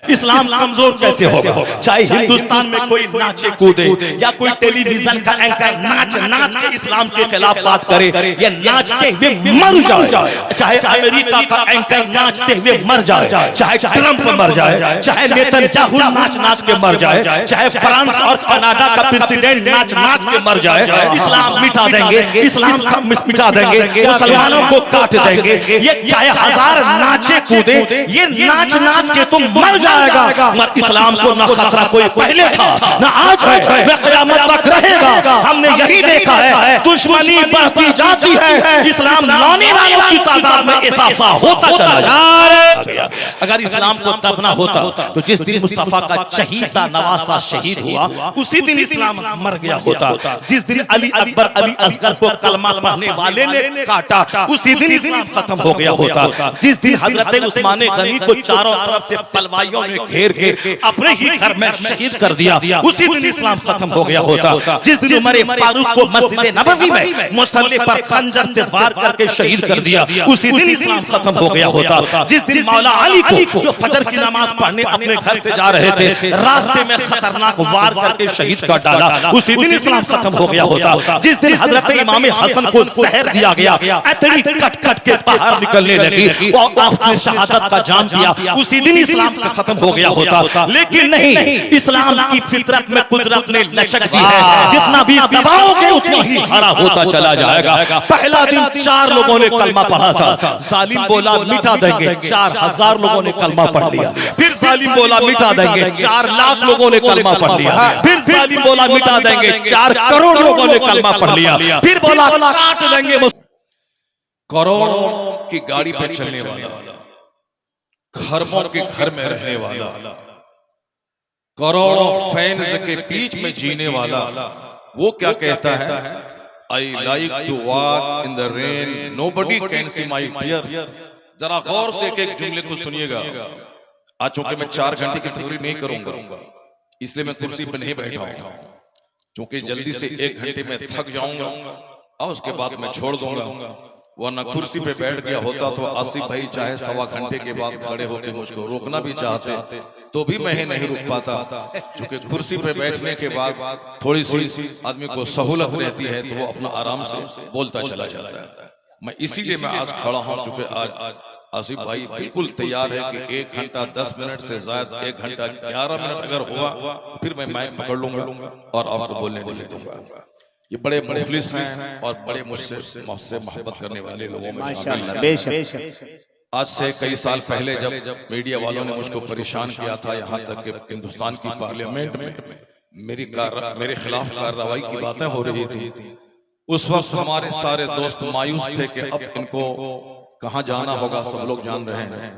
इस्लाम कमजोर कैसे होगा? चाहे हिंदुस्तान में कोई नाचे कूदे या कोई टेलीविजन का एंकर नाच के इस्लाम के खिलाफ बात करे या नाचते हुए मर जाए, चाहे अमेरिका का एंकर नाचते हुए मर जाए, चाहे ट्रंप मर जाए, चाहे नेतन्याहू नाच के मर जाए, चाहे फ्रांस और कनाडा का प्रेसिडेंट नाच के मर जाए, इस्लाम मिटा देंगे, इस्लाम मिटा देंगे, मुसलमानों को काट देंगे। ये चाहे हजार नाचे कूदे, ये नाच के तुम मर जाएगा, मगर इस्लाम को ना खतरा कोई पहले था ना आज है, वह क़यामत तक रहेगा। हमने यही देखा है, दुश्मनी बढ़ती जाती है, इस्लाम लाने वालों की तादाद में इजाफा होता चला जाए। अगर इस्लाम को तब ना होता तो जिस दिन मुस्तफा का शहीदा नवासा शहीद हुआ उसी दिन इस्लाम मर गया होता। जिस दिन अली अकबर अली असगर को कलमा पढ़ने वाले ने काटा उसी दिन इस्लाम खत्म हो गया होता। जिस दिन हजरत उस्मान गनी को चारों तरफ से पलवाइयों ने घेर के अपने ही घर में शहीद कर दिया उसी दिन इस्लाम खत्म हो गया होता। जिस दिन उमर फारूक को मस्जिद नबवी में मुसल्ले पर खंजर से वार करके शहीद कर दिया उसी दिन इस्लाम खत्म हो गया होता। जिस दिन मौला अली को जो फजर की नमाज पढ़ने अपने घर से जा रहे थे रास्ते में खतरनाक वार करके शहीद कर डाला उसी दिन इस्लाम खत्म हो गया होता। जिस दिन हजरत इमाम हसन को जहर दिया गया, अतड़ी कट के बाहर निकलने लगी और आपने शहादत का जाम दिया उसी दिन इस्लाम का खत्म हो गया होता। लेकिन नहीं, इस्लाम की फितरत में कुदरत ने लचक दी है, जितना भी दबाओगे उतना ही हरा होता चला जाएगा। पहला दिन 4 लोगों ने कलमा पढ़ा था, जालिम बोला मिटा देंगे, 4000 लोगों ने कलमा पढ़ लिया। फिर जालिम बोला मिटा देंगे, 4 लाख लोगों ने कलमा पढ़ लिया। फिर जालिम बोला मिटा देंगे, 4 करोड़ लोगों ने कलमा पढ़ लिया। फिर बोला काट देंगे। करोड़ों की गाड़ी पे चलने वाला, खरबों के घर में रहने वाला, करोड़ों फैंस के बीच में जीने वाला, वो क्या कहता है? I like to walk in the rain, nobody can see my tears. जरा गौर से एक जुमले को सुनिएगा। आज चूंकि मैं 4 घंटे की तकरीर नहीं करूंगा इसलिए मैं कुर्सी पर नहीं बैठा हूं, क्योंकि जल्दी से 1 घंटे में थक जाऊंगा और उसके बाद मैं छोड़ दूंगा। वरना कुर्सी पे बैठ गया होता तो आसिफ भाई चाहे 1.25 घंटे के बाद खड़े होकर मुझको रोकना भी चाहते तो भी मैं नहीं रुक पाता, क्योंकि कुर्सी पे बैठने के बाद थोड़ी सी आदमी को सहूलत रहती है तो वो अपना आराम से बोलता चला जाता है। मैं इसीलिए मैं आज खड़ा हूं, क्योंकि आज आसिफ भाई बिल्कुल तैयार है कि 1 घंटा 10 मिनट से ज्यादा 1 घंटा 11 मिनट अगर हुआ फिर मैं माइक पकड़ लूंगा और आपको बोलने नहीं दूंगा। ये बड़े मुखलिस हैं और बड़े मुझसे मोहब्बत करने वाले लोगों में शामिल हैं। आज से कई साल पहले जब मीडिया वालों ने मुझको परेशान किया था, यहाँ तक कि हिंदुस्तान की पार्लियामेंट में मेरे खिलाफ कार्रवाई की बातें हो रही थी, उस वक्त हमारे सारे दोस्त मायूस थे कि अब इनको कहाँ जाना होगा, सब लोग जान रहे हैं।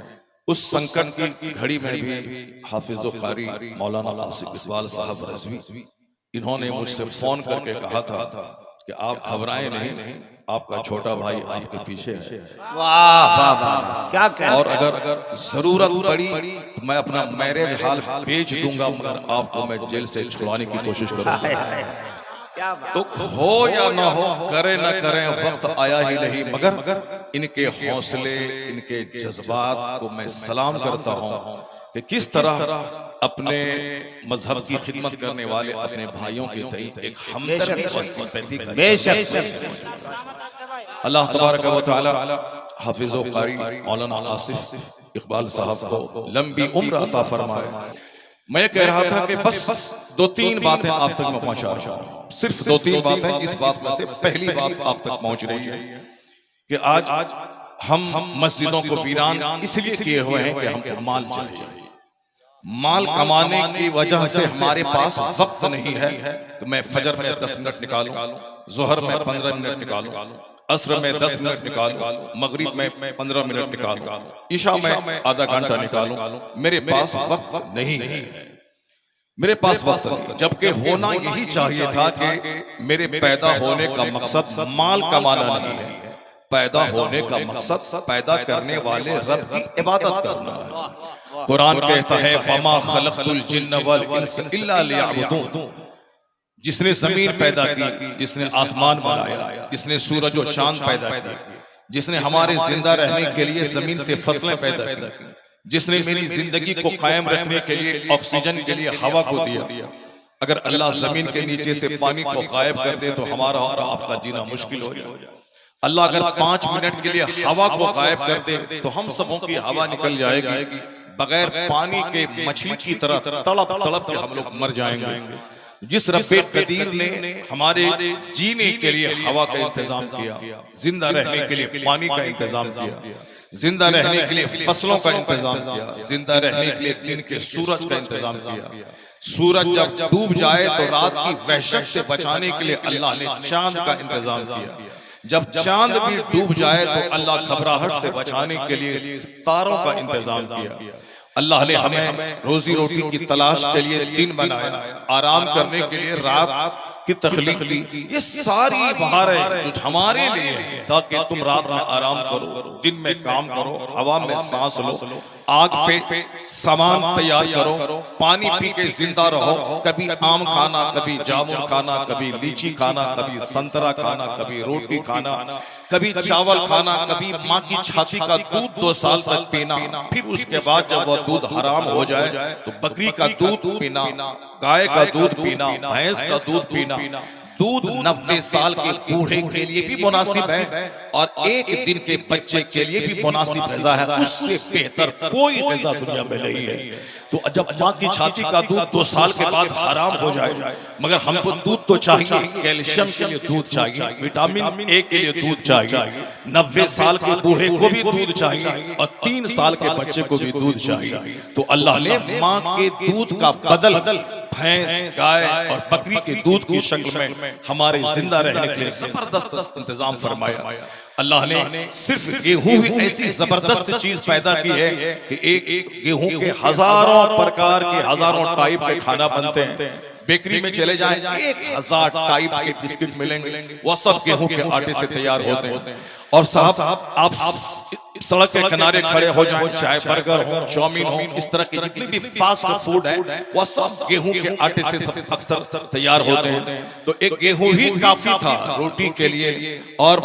उस संकट की घड़ी में भी हाफिज़ कारी मौलाना आसिफ इकबाल साहब रज़वी इन्होंने मुझसे फोन करके कहा था कि आप घबराएं नहीं, आपका छोटा भाई आपके पीछे है। वाह वाह वाह, क्या कहते हैं। और अगर जरूरत पड़ी तो मैं अपना मैरिज हाल बेच दूंगा, मगर आपको मैं जेल से छुड़वाने की कोशिश करूंगा। तो हो या ना हो, करे ना करें, वक्त आया ही नहीं, मगर इनके हौसले, इनके जज्बात को मैं सलाम करता हूं कि किस तरह अपने मजहब की खिदमत करने वाले अपने भाइयों के तई एक हमदर्दी और सिंपैथी का अल्लाह तबारक व तआला हाफिज़ कारी मौलाना आसिफ इकबाल साहब को लंबी उम्र अता फरमाए। मैं कह रहा था कि बस 2-3 बातें आप तक मैं पहुंचा रहा हूं, सिर्फ 2-3 बातें। इस बात में से पहली बात आप तक पहुंच रही है कि आज हम मस्जिदों को वीरान इसलिए किए हुए हैं कि हमको माल चाहिए। माल कमाने की वजह से हमारे पास वक्त नहीं है कि मैं फजर में 10 मिनट निकालूं, जोहर में 15 मिनट निकालूं, असर में 10 मिनट निकालूं, मगरिब में 15 मिनट निकालूं, ईशा में आधा घंटा निकालूं। मेरे पास वक्त नहीं है, मेरे पास वक्त नहीं। जबकि होना यही चाहिए था कि मेरे पैदा होने का मकसद माल कमाना नहीं है, पैदा होने का मकसद पैदा करने वाले रब की इबादत करना है। कुरान कहता है फमा खलक़तुल जिन्न वल इंस इल्ला लियअबुदून। जिसने जमीन पैदा की, जिसने आसमान बनाया, जिसने सूरज और चांद पैदा किए, जिसने हमारे जिंदा रहने के लिए जमीन से फसलें पैदा की, जिसने मेरी जिंदगी को कायम रखने के लिए ऑक्सीजन के लिए हवा को दिया। अगर अल्लाह जमीन के नीचे से पानी को गायब कर दे तो हमारा और आपका जीना मुश्किल हो जाए। अल्लाह अगर 5 मिनट के लिए हवा को गायब कर दे तो हम सबों की हवा निकल जाएगी। बगैर पानी के मछली की तरह तड़प तड़प के हम लोग मर जाएंगे। जिस रब्बे कदीर ने हमारे जीने के लिए हवा का इंतजाम किया, जिंदा रहने के लिए पानी का इंतजाम किया, जिंदा रहने के लिए फसलों का इंतजाम किया, जिंदा रहने के लिए दिन के सूरज का इंतजाम किया। सूरज जब डूब जाए तो रात की वहशत से बचाने के लिए अल्लाह ने चांद का इंतजाम किया। जब चांद भी डूब जाए तो अल्लाह घबराहट से बचाने के लिए तारों का इंतजाम किया। अल्लाह ने हमें रोजी रोटी की तलाश के लिए दिन बनाया, आराम करने के लिए रात की तख्लीक की। ये सारी बहारें जो हमारे लिए हैं ताकि तुम रात में आराम करो, दिन में काम करो, हवा में सांस लो, आग पे सामान तैयार करो, पानी पी के जिंदा रहो। कभी आम खाना, कभी जामुन खाना, कभी लीची खाना, कभी संतरा खाना, कभी रोटी खाना, कभी चावल खाना, कभी माँ की छाती का दूध 2 साल तक पीना। फिर उसके बाद जब वह दूध हराम हो जाए तो बकरी का दूध पीना, गाय का दूध पीना, भैंस का दूध पीना। दूध 90 साल के बूढ़े के लिए भी मुनासिब है और 1 दिन के बच्चे के लिए भी मुनासिब ग़िज़ा है। उससे बेहतर कोई ग़िज़ा दुनिया में नहीं है। तो जब माँ की छाती का दूध 2 साल के बाद हराम हो जाए, मगर हमको दूध तो चाहिए, कैल्शियम के लिए दूध चाहिए, विटामिन ए के लिए दूध चाहिए, 90 साल के बूढ़े को भी दूध चाहिए और 3 साल के बच्चे को भी दूध चाहिए। तो अल्लाह ने माँ के दूध का बदल भैंस, गाय और बकरी के दूध की शक्ल में हमारे जिंदा रहने के लिए जबरदस्त इंतजाम फरमाया। अल्लाह ने सिर्फ गेहूं ही ऐसी जबरदस्त चीज पैदा की है कि एक गेहूं के हजारों प्रकार के, हजारों टाइप के खाना बनते हैं। बेकरी में चले जाएं, 1000 टाइप के बिस्किट मिलेंगे, वह सब गेहूं के आटे से तैयार होते हैं। और साहब आप सड़क के किनारे खड़े हो जाओ, चाहे बर्गर हो, चाउमीन हो, इस तरह के जितने भी फास्ट फूड है वह सब गेहूं के आटे से सब अक्सर तैयार होते हैं। तो एक गेहूं ही काफी था रोटी के लिए और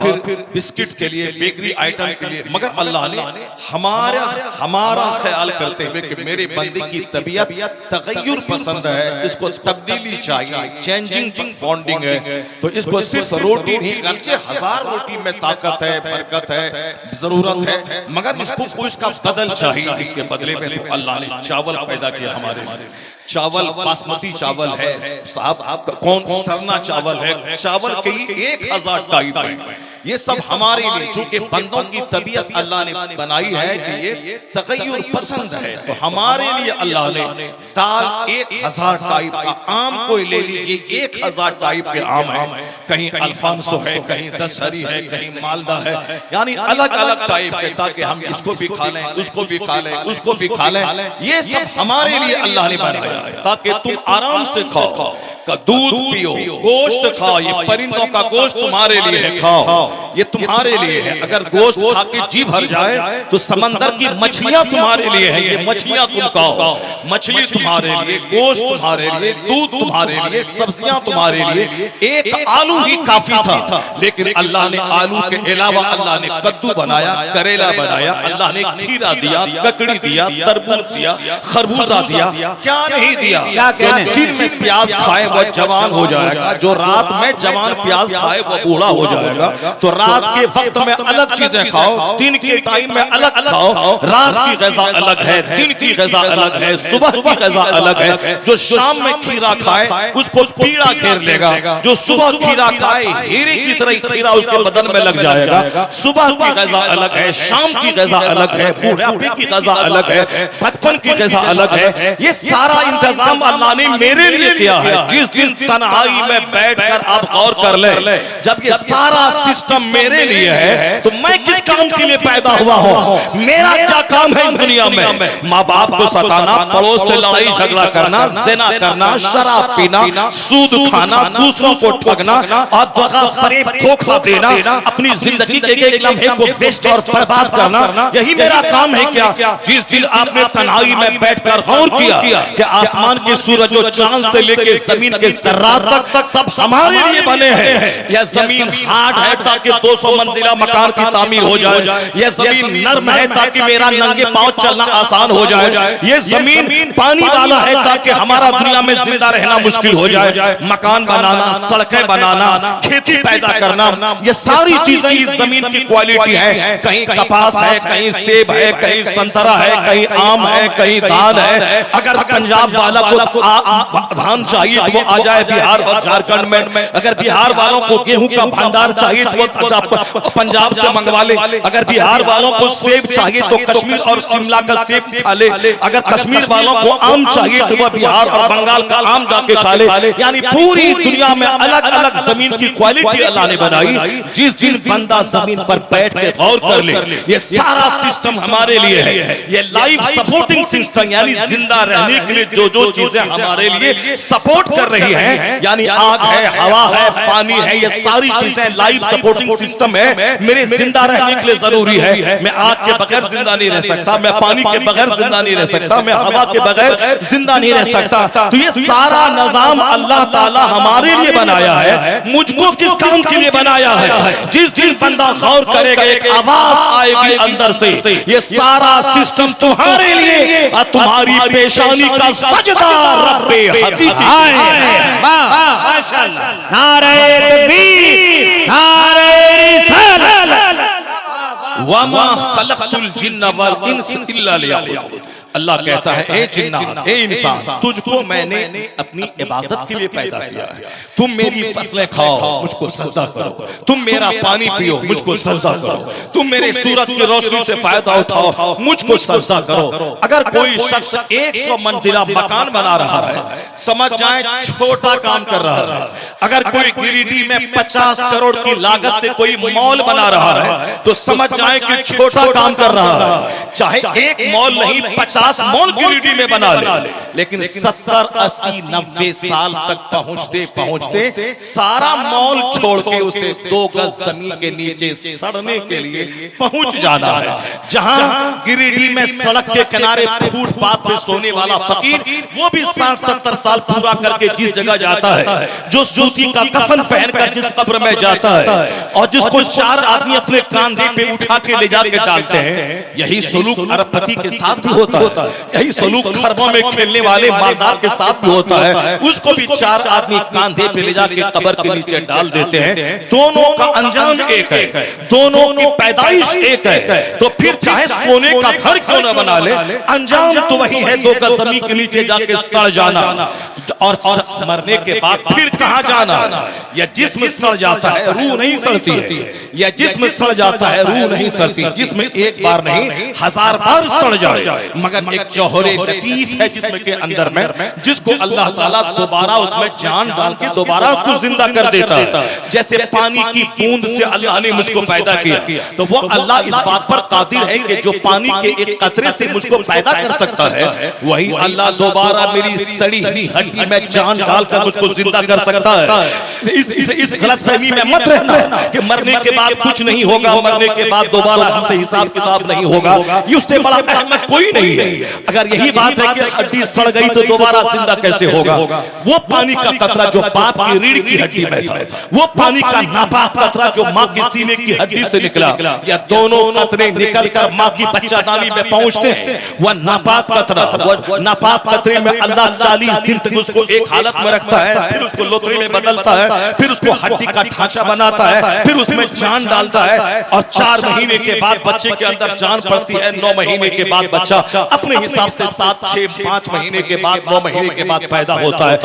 फिर बिस्किट के लिए, बेकरी आइटम के लिए। मगर अल्लाह ने हमारा ख्याल करते हुए कि मेरे बंदे की तबीयत तगय्युर पसंद है, इसको तब्दीली चाहिए, चेंजिंग फाउंडिंग है, तो इसको सिर्फ रोटी नहीं, अगरचे 1000 रोटी में ताकत है, बरकत है, जरूरत है, मगर इसको कोई इसका बदल चाहिए। इसके बदले में तो अल्लाह ने चावल पैदा किया हमारे लिए। चावल बासमती चावल है साहब, कौन सरना चावल है, चावल के ही 1000 टाइप है। ये सब हमारे लिए, चूंकि बंदों की तबीयत अल्लाह ने बनाई है कि ये तगय्युर पसंद है, तो हमारे लिए अल्लाह ने दाल 1000 टाइप का, आम कोई ले लीजिए 1000 टाइप के आम है, कहीं अल्फांसो है, कहीं दशहरी है, कहीं मालदा है, यानी अलग अलग टाइप के, ताकि हम इसको भी खा लें, उसको भी खा लें, उसको भी खा लें। ये सब हमारे लिए अल्लाह ने बनाया है ताकि तुम आराम से खाओ, का दूध पियो, गोश्त खाओ। ये परिंदों का गोश्त तुम्हारे लिए है, खाओ, ये तुम्हारे लिए है। अगर गोश्त खा के जी भर जाए तो समंदर की मछलियां तुम्हारे लिए है, ये मछलियां तुम खाओ। मछली तुम्हारे लिए, गोश्त तुम्हारे लिए, दूध तुम्हारे लिए, सब्जियां तुम्हारे लिए। एक आलू ही काफी था, लेकिन अल्लाह ने आलू के अलावा अल्लाह ने कद्दू बनाया, करेला बनाया, अल्लाह ने खीरा दिया, ककड़ी दिया, तरबूज दिया, खरबूजा दिया, क्या नहीं दिया। जो दिन में प्याज खाए वो जवान हो जाएगा, जो रात में जवान प्याज खाए वो बूढ़ा हो जाएगा। तो रात के वक्त में अलग चीजें खाओ, दिन के टाइम में अलग खाओ। रात की ग़िज़ा अलग है, दिन की ग़िज़ा अलग है, सुबह की ग़िज़ा अलग है। जो शाम में खीरा खाए उसको पीड़ा घेर लेगा, जो सुबह खीरा खाए हीरे की तरह खीरा उसके बदन में लग जाएगा। सुबह की ग़िज़ा अलग है, शाम की ग़िज़ा अलग है, बुढ़ापे की ग़िज़ा अलग है, बचपन की ग़िज़ा अलग है। ये सारा इंतजाम अल्लाह ने मेरे लिए किया है। जिस दिन तन्हाई में बैठकर आप गौर कर ले, जब ये सारा सिस्टम मेरे लिए है तो मैं किस काम के लिए पैदा हुआ हूँ? मेरा क्या काम है इस दुनिया में? माँ बाप को सताना, पड़ोस से लड़ाई झगड़ा करना, ज़िना करना, शराब पीना, सूद खाना, दूसरों को ठगना और दगा फरेब धोखा देना, अपनी जिंदगी के एक लम्हे को वेस्ट और बर्बाद करना, यही मेरा काम है क्या? जिस दिन आपने तन्हाई में बैठकर गौर किया कि आसमान के सूरज और चांद से लेकर जमीन जमीन के जर्रात तक सब हमारे लिए बने हैं। यह जमीन हार्ड है ताकि 200 मंजिला मकान की तामीर हो जाए। यह जमीन नर्म है ताकि मेरा नंगे पांव चलना आसान हो जाए। यह जमीन पानी वाला है ताकि हमारा दुनिया में जिंदा रहना मुश्किल हो जाए। मकान बनाना, सड़कें बनाना, खेती पैदा करना, ये सारी चीजें इस जमीन की क्वालिटी है। कहीं कपास है, कहीं सेब है, कहीं संतरा है, कहीं आम है, कहीं धान है। अगर पंजाब वाला को धान चाहिए तो वो आ जाए बिहार और झारखंड में। अगर बिहार वालों को गेहूं का भंडार चाहिए तो वो पंजाब से मंगवा ले। अगर बिहार वालों को सेब चाहिए तो कश्मीर और शिमला का सेब खा ले। अगर कश्मीर वालों को आम चाहिए तो वह बिहार और बंगाल का आम जाके खा ले। यानी पूरी दुनिया में अलग अलग जमीन की क्वालिटी अल्लाह ने बनाई। जिस दिन बंदा जमीन पर बैठ के गौर कर ले, ये सारा सिस्टम हमारे लिए है। ये लाइफ सपोर्टिंग सिस्टम, यानी जिंदा रहने के लिए जो जो चीजें हमारे लिए सपोर्ट कर रही हैं, यानी आग है, हवा है, पानी है, ये सारी चीजें लाइफ सपोर्टिंग सिस्टम है। मेरे जिंदा रहने के लिए जरूरी है। मैं आग के बगैर जिंदा नहीं रह सकता, मैं पानी के बगैर जिंदा नहीं रह सकता, मैं हवा के बगैर जिंदा नहीं रह सकता। तो ये सारा निजाम अल्लाह ताला हमारे लिए बनाया है। मुझको किस काम के लिए बनाया है? जिस दिन बंदा गौर करेगा एक आवाज आएगी अंदर से, ये सारा सिस्टम तुम्हारे लिए और तुम्हारी पेशानी का सजदा रब्बे हकीकी। माशाअल्लाह, नारे तकबीर, नारे रिसालत। वमा खलक़तुल जिन्ना वल इंस इल्ला लियअबुदून। अल्लाह कहता है, ए जिन्नात, ए इंसान, तुझको मैंने अपनी इबादत के लिए पैदा किया है। तुम मेरी फसलें खाओ, मुझको सजदा करो। तुम मेरा पानी पियो, मुझको सजदा करो। तुम मेरे सूरज की रोशनी से फायदा उठाओ, मुझको सजदा करो। अगर कोई शख्स 100 मंजिला मकान बना रहा है, समझ जाए छोटा काम कर रहा है। अगर कोई गिरिडीह में 50 करोड़ की लागत से कोई मॉल बना रहा है तो समझ जाए कि छोटा काम कर रहा है। चाहे एक मॉल नहीं 50 मॉल गिरिडीह में बना ले, लेकिन 70, 80, 90 साल तक पहुंचते पहुंचते सारा मॉल छोड़ के उसे 2 गज जमीन के नीचे सड़ने के लिए पहुंच जाना है। जहां गिरिडीह में सड़क के किनारे फुटपाथ पे सोने वाला फकीर, वो भी 60-70 साल पूरा करके जिस जगह जाता है, जो सूती का कफन पहनकर जिस कब्र में जाता है और जिसको 4 आदमी अपने कांधे पे उठा के ले जाके डालते हैं, यही सलूक अरबपति के साथ भी होता है। यही सलूक खरबों में खेलने वाले मालदार के साथ भी होता है। उसको भी 4 आदमी कांधे पे ले जाके कब्र के नीचे डाल देते हैं। दोनों का अंजाम एक है, दोनों की पैदाइश एक है। तो फिर चाहे सोने का घर क्यों न बना ले, अंजाम तो वही है, 2 गज जमीन के नीचे जाके सड़ जाना और मरने के बाद फिर कहां जाना। यह जिस्म सड़ जाता है, रूह नहीं सड़ती है। यह जिस्म सड़ जाता है, रूह नहीं सड़ती। जिस्म एक बार नहीं 1000 बार सड़ जाए, मगर एक जौहरे लतीफ है जिस्म के अंदर में, जिसको अल्लाह ताला दोबारा उसमें जान डाल के दोबारा उसको जिंदा कर देता है। जैसे पानी की बूंद से अल्लाह ने मुझको पैदा किया, तो वो अल्लाह इस बात पर कादिर है कि जो पानी के एक कतरे से मुझको पैदा कर सकता है, वही अल्लाह दोबारा मेरी सड़ी हुई हड्डी में जान डालकर मुझको जिंदा कर सकता है। इस गलतफहमी में मत रहना कि मरने के बाद कुछ नहीं होगा, मरने के बाद दोबारा हमसे हिसाब किताब नहीं होगा। ये उससे बड़ा अहमद कोई नहीं है। अगर यही बात है कि हड्डी सड़ गई तो दोबारा जिंदा कैसे होगा? वो पानी का कतरा जो बाप की रीढ़ की हड्डी में था, वो पानी का नापाक कतरा जो माँ की सीने की हड्डी से निकला, या दोनों कतरे निकलकर माँ की बच्चादानी में पहुंचते हैं, वह नापाक कतरा, वो नापाक कतरे में अल्लाह 40 दिन तक उसको एक हालत में रखता है, फिर उसको लोथरी में बदलता है, फिर उसको हड्डी का ढांचा बनाता है, फिर उसमें जान डालता है, और 4 महीने के बाद बच्चे के अंदर जान पड़ती है। 9 महीने के बाद बच्चा अपने हिसाब से 7, 6, 5 महीने के बाद 9 महीने के बाद पैदा होता है।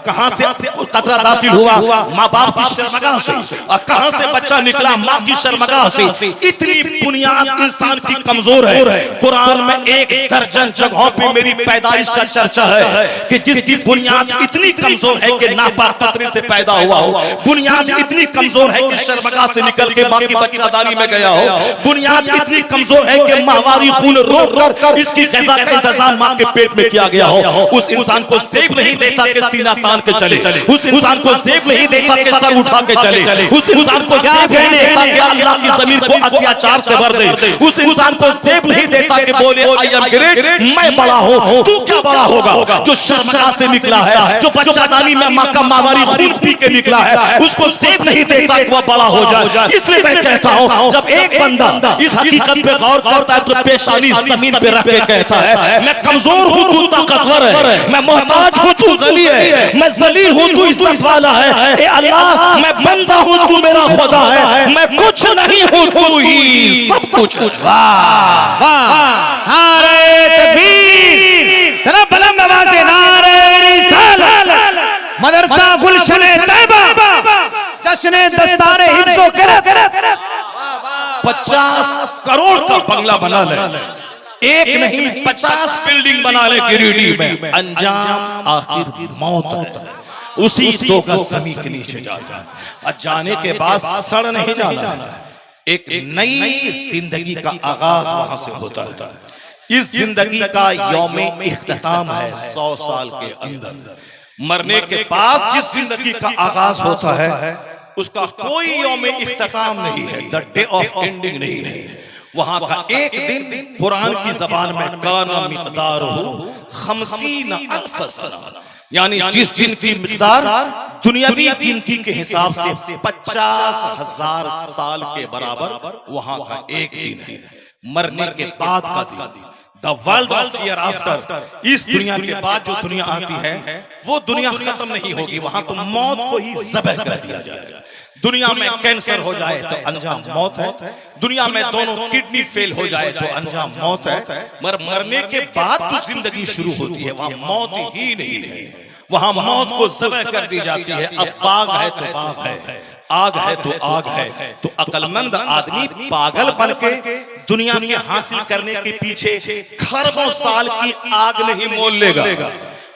कहां से कतरा दाखिल हुआ? माँ बाप की शर्मगाह से। और कहां से बच्चा निकला? माँ की शर्मगाह से। इतनी बुनियाद इंसान की कमजोर है। कुरान में 1 दर्जन जगहों पे मेरी पैदाइश का चर्चा है कि जिसकी बुनियाद इतनी कमजोर है कि नापाक कतरे से पैदा हुआ हो, बुनियाद इतनी कमजोर है कि शर्मगाह से निकल के माँ की बच्चादानी में गया हो, बुनियाद इतनी कमजोर है कि माहवारी खून रोक कर इसकी ग़िज़ा का इंतजाम मां के पेट में किया गया हो, उस इंसान को ज़ेब नहीं देता कि सीना तान के चले, उस इंसान को ज़ेब नहीं देता कि सर उठा के चले, उस इंसान को ज़ेब नहीं देता कि अल्लाह की ज़मीन को अत्याचार से भर दे, उस इंसान को ज़ेब नहीं देता कि बोले आई एम ग्रेट, मैं बड़ा हूं, तू क्या बड़ा होगा। जो शर्मगा से निकला है, जो बच्चादानी में मां का मावारी खून पी के निकला है, उसको ज़ेब नहीं देता कि वह बड़ा हो जाए। इसलिए मैं कहता हूं, जब एक बंदा इस हकीकत पे गौर करता है तो पेशानी जमीन पे रख के कहता है मैं कमजोर हूं, तू ताकतवर है, मैं मोहताज हूं, तू गनी है, मैं जलील हूं, तू इज्जत वाला है, ए अल्लाह मैं बंदा हूं, तू मेरा खुदा है, मैं कुछ नहीं हूं, तू ही सब कुछ। वाह वाह, नारे तकबीर, जरा बुलंद आवाज से नारे रिसालत, मदरसा गुलशने तैयबा, जश्ने दस्तारे हिफ्ज़ो क़िरात, 50 करोड़ का बंगला बना ले, एक नहीं 50 बिल्डिंग बना ले गिरिडीह में, अंजाम आखिर मौत है। उसी 2 गज जमीन के नीचे जाता है और जाने के बाद सड़ नहीं जाना, एक नई जिंदगी का आगाज वहां से होता है। इस जिंदगी का यौमे इख्तिताम है 100 साल के अंदर। मरने के बाद जिस जिंदगी का आगाज होता है उसका कोई यौमे इख्तिताम नहीं है, द डे ऑफ एंडिंग नहीं है। वहां का एक दिन कुरान की जबान में काना मिक़दारुहु 50 अल्फ सना, यानी जिस दिन की मिक़दार दुनियावी गिनती के हिसाब से 50,000 साल के बराबर वहां का एक दिन है। मरने के बाद का दिन, the world of here after, इस दुनिया के बाद जो दुनिया आती है वो दुनिया खत्म नहीं होगी, वहां तो मौत को ही ज़बह कर दिया जाएगा। दुनिया में कैंसर हो जाए तो अंजाम मौत है, दुनिया में दोनों किडनी फेल हो जाए तो अंजाम मौत है, मगर मरने के बाद जो जिंदगी शुरू होती है वहां मौत ही नहीं है, वहां मौत को ज़बह कर दी जाती है। अब बाग है तो बाग है, आग है तो आग है, तो अक्लमंद आदमी पागल बन के दुनिया के हासिल करने के पीछे खरबों साल की आग नहीं मोल लेगा।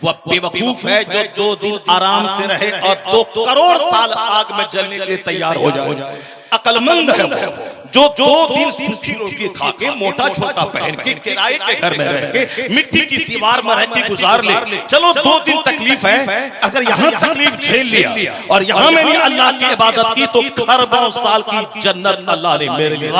वह बेवकूफ है जो 2 दिन आराम से रहे और 2 करोड़ साल आग में जलने के लिए तैयार हो जाए। अक्लमंद है वो जो 2 दिन सूखी रोटी खा के मोटा छोटा पहन के किराए के घर में रह के मिट्टी की दीवार में रह के गुजार ले। चलो 2 दिन तकलीफ है, अगर यहाँ तकलीफ झेल लिया और यहाँ मैंने अल्लाह की इबादत की तो खरबों साल की जन्नत अल्लाह ने मेरे लिए।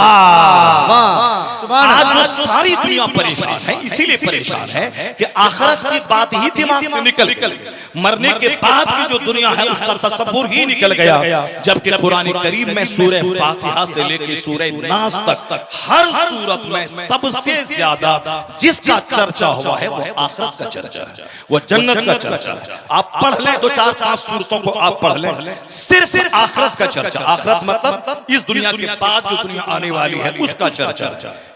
आज जो सारी दुनिया परेशान है इसीलिए परेशान है कि आखिरत की बात ही दिमाग से निकल गई, मरने के बाद की जो दुनिया है उसका तसव्वुर ही निकल गया। जबकि कुरान करीम में सूरह फातिहा से लेकर सूरह नास तक हर सूरत में सबसे ज्यादा जिसका चर्चा हुआ है वो आखिरत का चर्चा है, वो जन्नत का चर्चा है। आप पढ़ लें 2-4-5 सूरतों को आप पढ़ लें, सिर्फ आखिरत का चर्चा। आखिरत मतलब इस दुनिया के बाद जो दुनिया आने वाली है उसका चर्चा।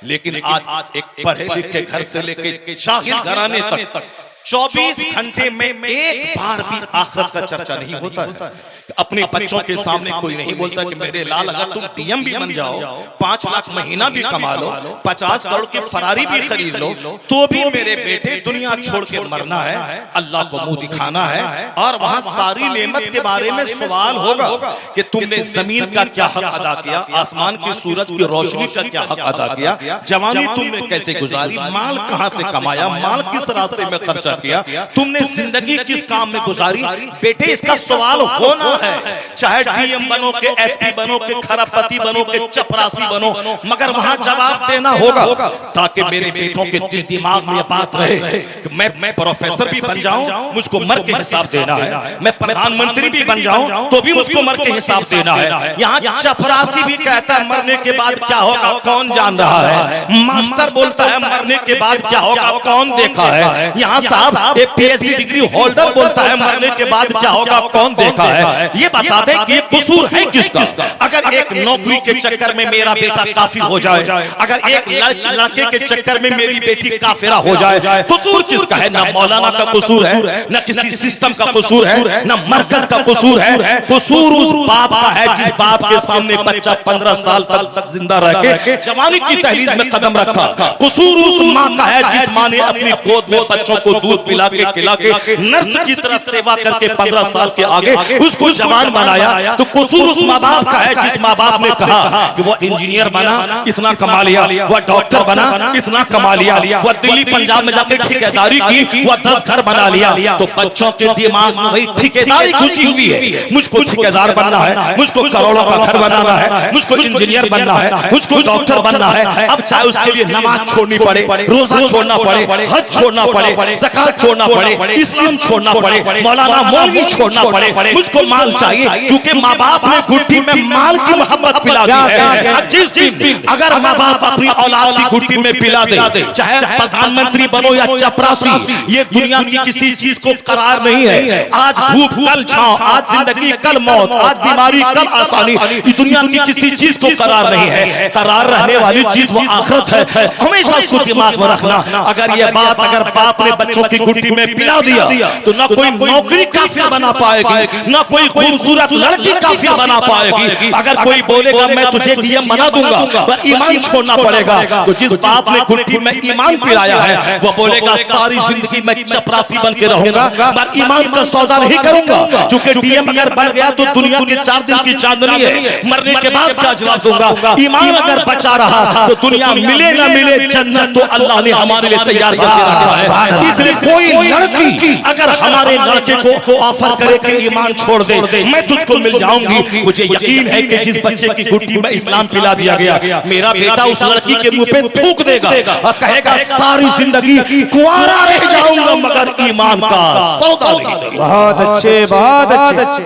लेकिन आज एक पढ़े लिखे घर से लेकर शाहिद घराने तक 24 घंटे में एक बार भी आखिरत का चर्चा नहीं होता है। अपने बच्चों के सामने कोई नहीं बोलता कि मेरे लाल अगर तुम डीएम भी बन जाओ, 5 लाख महीना भी कमा लो, 50 करोड़ की फरारी भी खरीद लो, तो भी मेरे बेटे दुनिया छोड़ के मरना है, अल्लाह को मुंह दिखाना है और वहां सारी नेमत के बारे में सवाल होगा कि तुमने जमीन का क्या हक अदा किया, आसमान की सूरज की रोशनी का क्या हक अदा किया, जवानी तुमने कैसे गुजारी, माल कहां से कमाया, माल किस रास्ते में खर्चा किया, तुमने जिंदगी किस काम में गुजारी। बेटे इसका सवाल होना है, चाहे डीएम बनो के एसपी बनो के खरबपति बनो के चपरासी बनो, मगर वहां जवाब देना होगा ताकि मेरे बेटों के दिल दिमाग में यह बात रहे कि मैं प्रोफेसर भी बन जाऊं मुझको मर के हिसाब देना है, मैं प्रधानमंत्री भी बन जाऊं तो भी मुझको मर के हिसाब देना है। यहाँ चपरासी भी कहता है मरने के बाद क्या होगा कौन जान रहा है, मास्टर बोलता है मरने के बाद क्या होगा कौन देखा है, यहाँ साहब एक पीएचडी डिग्री होल्डर बोलता है मरने के बाद क्या होगा कौन देखा है। ये बता दे कि ये कसूर है किसका। अगर एक नौकरी के चक्कर में मेरा बेटा काफिर हो जाए, अगर एक लड़के के चक्कर में मेरी बेटी काफिरा हो जाए, कसूर किसका है? ना मौलाना का कसूर है, ना किसी सिस्टम का कसूर है, ना मरकज का कसूर है। कसूर उस बाप का है जिस बाप के सामने बच्चा 15 साल तक जिंदा रह के जवानी की दहलीज में कदम रखा। कसूर उस माँ का है जिस माँ ने अपनी गोद में बच्चों को दूध पिला के खिला के नर्स की तरह सेवा करके 15 साल के आगे उसको जवान बनाया तो कसूर उस माँ बाप का है जिस माँ बाप ने कहा कि वो इंजीनियर बना इतना कमा लिया, वह डॉक्टर बना इतना कमा लिया, वह दिल्ली पंजाब में जाकर ठेकेदारी की, वह 10 घर बना लिया। तो बच्चों के दिमाग में वही ठेकेदारी घुसी हुई है, मुझको ठेकेदार बनना है, मुझको करोड़ों का घर बनाना है, मुझको इंजीनियर बनना है, मुझको डॉक्टर बनना है। अब चाहे उसके लिए नमाज छोड़नी पड़े, रोजा छोड़ना पड़े, हज छोड़ना पड़े, ज़कात छोड़ना पड़े, इस्लाम छोड़ना पड़े, मौलाना मौलवी छोड़ना पड़े, मुझको माल चाहिए क्योंकि माँ बाप ने गुट्टी में माल की मोहब्बत पिला दी है। जिस दिन अगर माँ बाप अपनी औलाद की गुट्टी में पिला दे, चाहे प्रधानमंत्री बनो या चपरासी, ये दुनिया की किसी चीज को करार नहीं है। आज धूप कल छांव, आज जिंदगी कल मौत, आज बीमारी कल आसानी, दुनिया की किसी चीज को करार नहीं है। करार रहने वाली चीज वो आखिरत है, हमेशा उसको दिमाग में रखना। अगर ये बात अगर बाप ने बच्चों की गुट्टी में पिला दिया तो ना कोई नौकरी काफिया बना पाएगी, ना कोई खूबसूरत लड़की काफिया बना पाएगी। अगर कोई बोलेगा मैं तुझे डीएम बना दूंगा, पर ईमान छोड़ना पड़ेगा। तो जिस बाप ने गुट्टी में ईमान पिलाया है वो बोलेगा सारी जिंदगी मैं चपरासी बन के रहूंगा, पर ईमान का सौदा नहीं करूंगा। क्योंकि डीएम अगर बन गया तो दुनिया के 4 दिन की चांदनी है, मरने के बाद क्या जवाब दूंगा। ईमान अगर बचा रहा तो दुनिया मिले ना मिले जन्नत तो अल्लाह ने हमारे लिए तैयार करके रखा है। इसलिए कोई लड़की अगर हमारे लड़के को ऑफर करे कि ईमान छोड़ दे मैं तुझको मिल जाऊंगी, मुझे यकीन है कि जिस बच्चे की गुट्टी में इस्लाम पिला दिया गया, मेरा बेटा उस लड़की के मुंह पे थूक देगा और कहेगा सारी जिंदगी कुंवारा रह जाऊंगा मगर ईमान का सौदा नहीं दूंगा। बहुत अच्छे, बहुत अच्छे।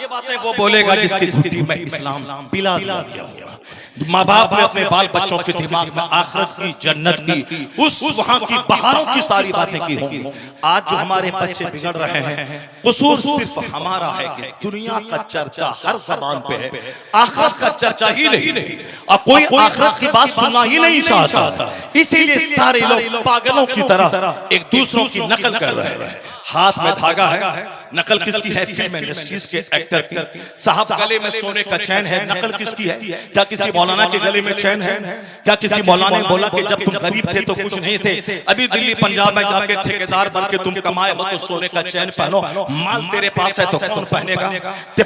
ये बातें वो बोलेगा जिसकी गुट्टी में इस्लाम पिला दिया गया। माँ बाप ने अपने बाल बच्चों के दिमाग में आखिरत की, जन्नत की, उस वहां की बहारों की सारी बातें की होंगी। आज जो हमारे बच्चे बिगड़ रहे हैं, कसूर सिर्फ हमारा है कि दुनिया का चर्चा हर ज़बान पे है, आखिरत का चर्चा ही नहीं, और कोई आखिरत की बात सुनना ही नहीं चाहता। इसीलिए सारे लोग पागलों की तरह एक दूसरों की नकल कर रहे हैं। हाथ में धागा है, नकल किसकी है? फिल्म इंडस्ट्रीज के एक्टर की। साहब गले में सोने का चैन है, नकल किसकी है? क्या किसी मौलाना के गले में चैन है? क्या किसी मौलाना ने बोला कि जब तुम गरीब थे तो कुछ नहीं थे, अभी दिल्ली पंजाब में जाके ठेकेदार बन के तुम कमाए हो तो सोने का चैन पहनो, माल तेरे पास है तो कौन पहनेगा?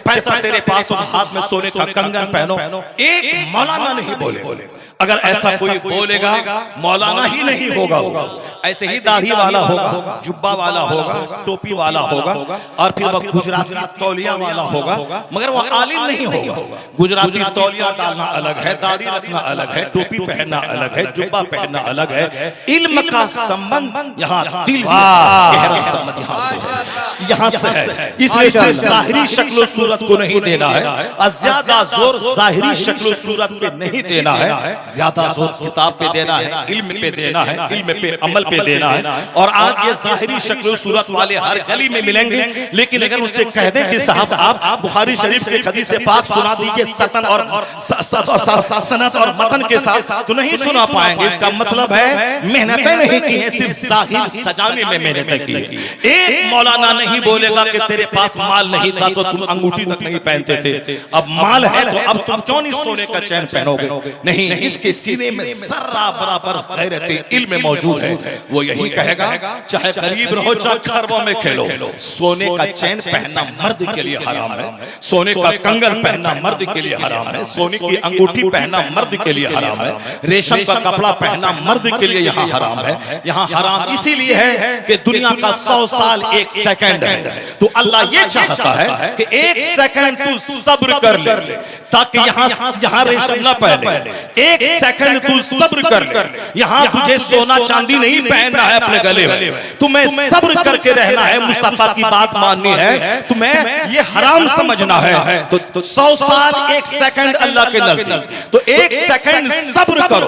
पैसा तेरे पास हो, हाथ में सोने का कंगन पहनो। एक मौलाना नहीं बोले। अगर ऐसा कोई बोलेगा मौलाना ही नहीं होगा, ऐसे ही दाढ़ी वाला होगा, जुब्बा वाला होगा, टोपी वाला होगा, और फिर वह गुजराती तौलिया वाला होगा, मगर वह आलिम नहीं होगा। गुजराती तौलिया डालना अलग है, दाढ़ी रखना अलग है, टोपी पहनना अलग है, जुब्बा पहनना अलग है। इल्म का संबंध यहाँ दिल से, गहरा संबंध यहाँ से है। इसलिए सिर्फ जाहिरी शक्ल सूरत को नहीं देना है, और ज्यादा जोर जाहिरी शक्ल सूरत पे नहीं देना है, ज्यादा जोर किताब पे देना है, इल्म पे देना है, इल्म पे अमल पे देना है। और आज ये जाहिरी शक्ल सूरत वाले हर गली में मिलेंगे, लेकिन अगर उनसे कह दें कि साहब आप बुखारी शरीफ के हदीस से पाक सुना दीजिए सतन और सनद और मतन के साथ, तो नहीं सुना पाएंगे। इसका मतलब है मेहनतें नहीं की है, सिर्फ जाहिर सजाने में मेहनतें की है। एक मौलाना नहीं बोलेगा कि तेरे पास माल नहीं था तो तुम अंगूठी तक नहीं पहनते थे, अब माल है तो अब तुम क्यों नहीं सोने का चैन पहनोगे? नहीं, जिसके सीने में जर्रा बराबर गैरत इल्म मौजूद है वो यही कहेगा, चाहे गरीब रहो चाहे खरबों में खेलो, सोने का चैन पहनना मर्द के लिए हराम है, सोने का कंगन पहनना मर्द के लिए हराम है, सोने की अंगूठी पहनना मर्द के लिए हराम है, रेशम का कपड़ा पहनना मर्द के लिए यहाँ हराम है। यहाँ हराम इसीलिए है कि दुनिया का 100 साल 1 सेकंड है। तो अल्लाह ये चाहता है कि 1 सेकंड तू सब्र कर ले, ताकि यहाँ रेशम न पहने। 1 सेकंड तू सब्र कर ले, यहाँ तुझे सोना चांदी नहीं पहनना है अपने गले में, तुम्हें सब्र करके रहना है, मुस्तफा की बात माननी है, तुम्हें ये हराम समझना है। तो 100 साल 1 सेकंड अल्लाह के नजदीक, तो 1 सेकंड सब्र करो,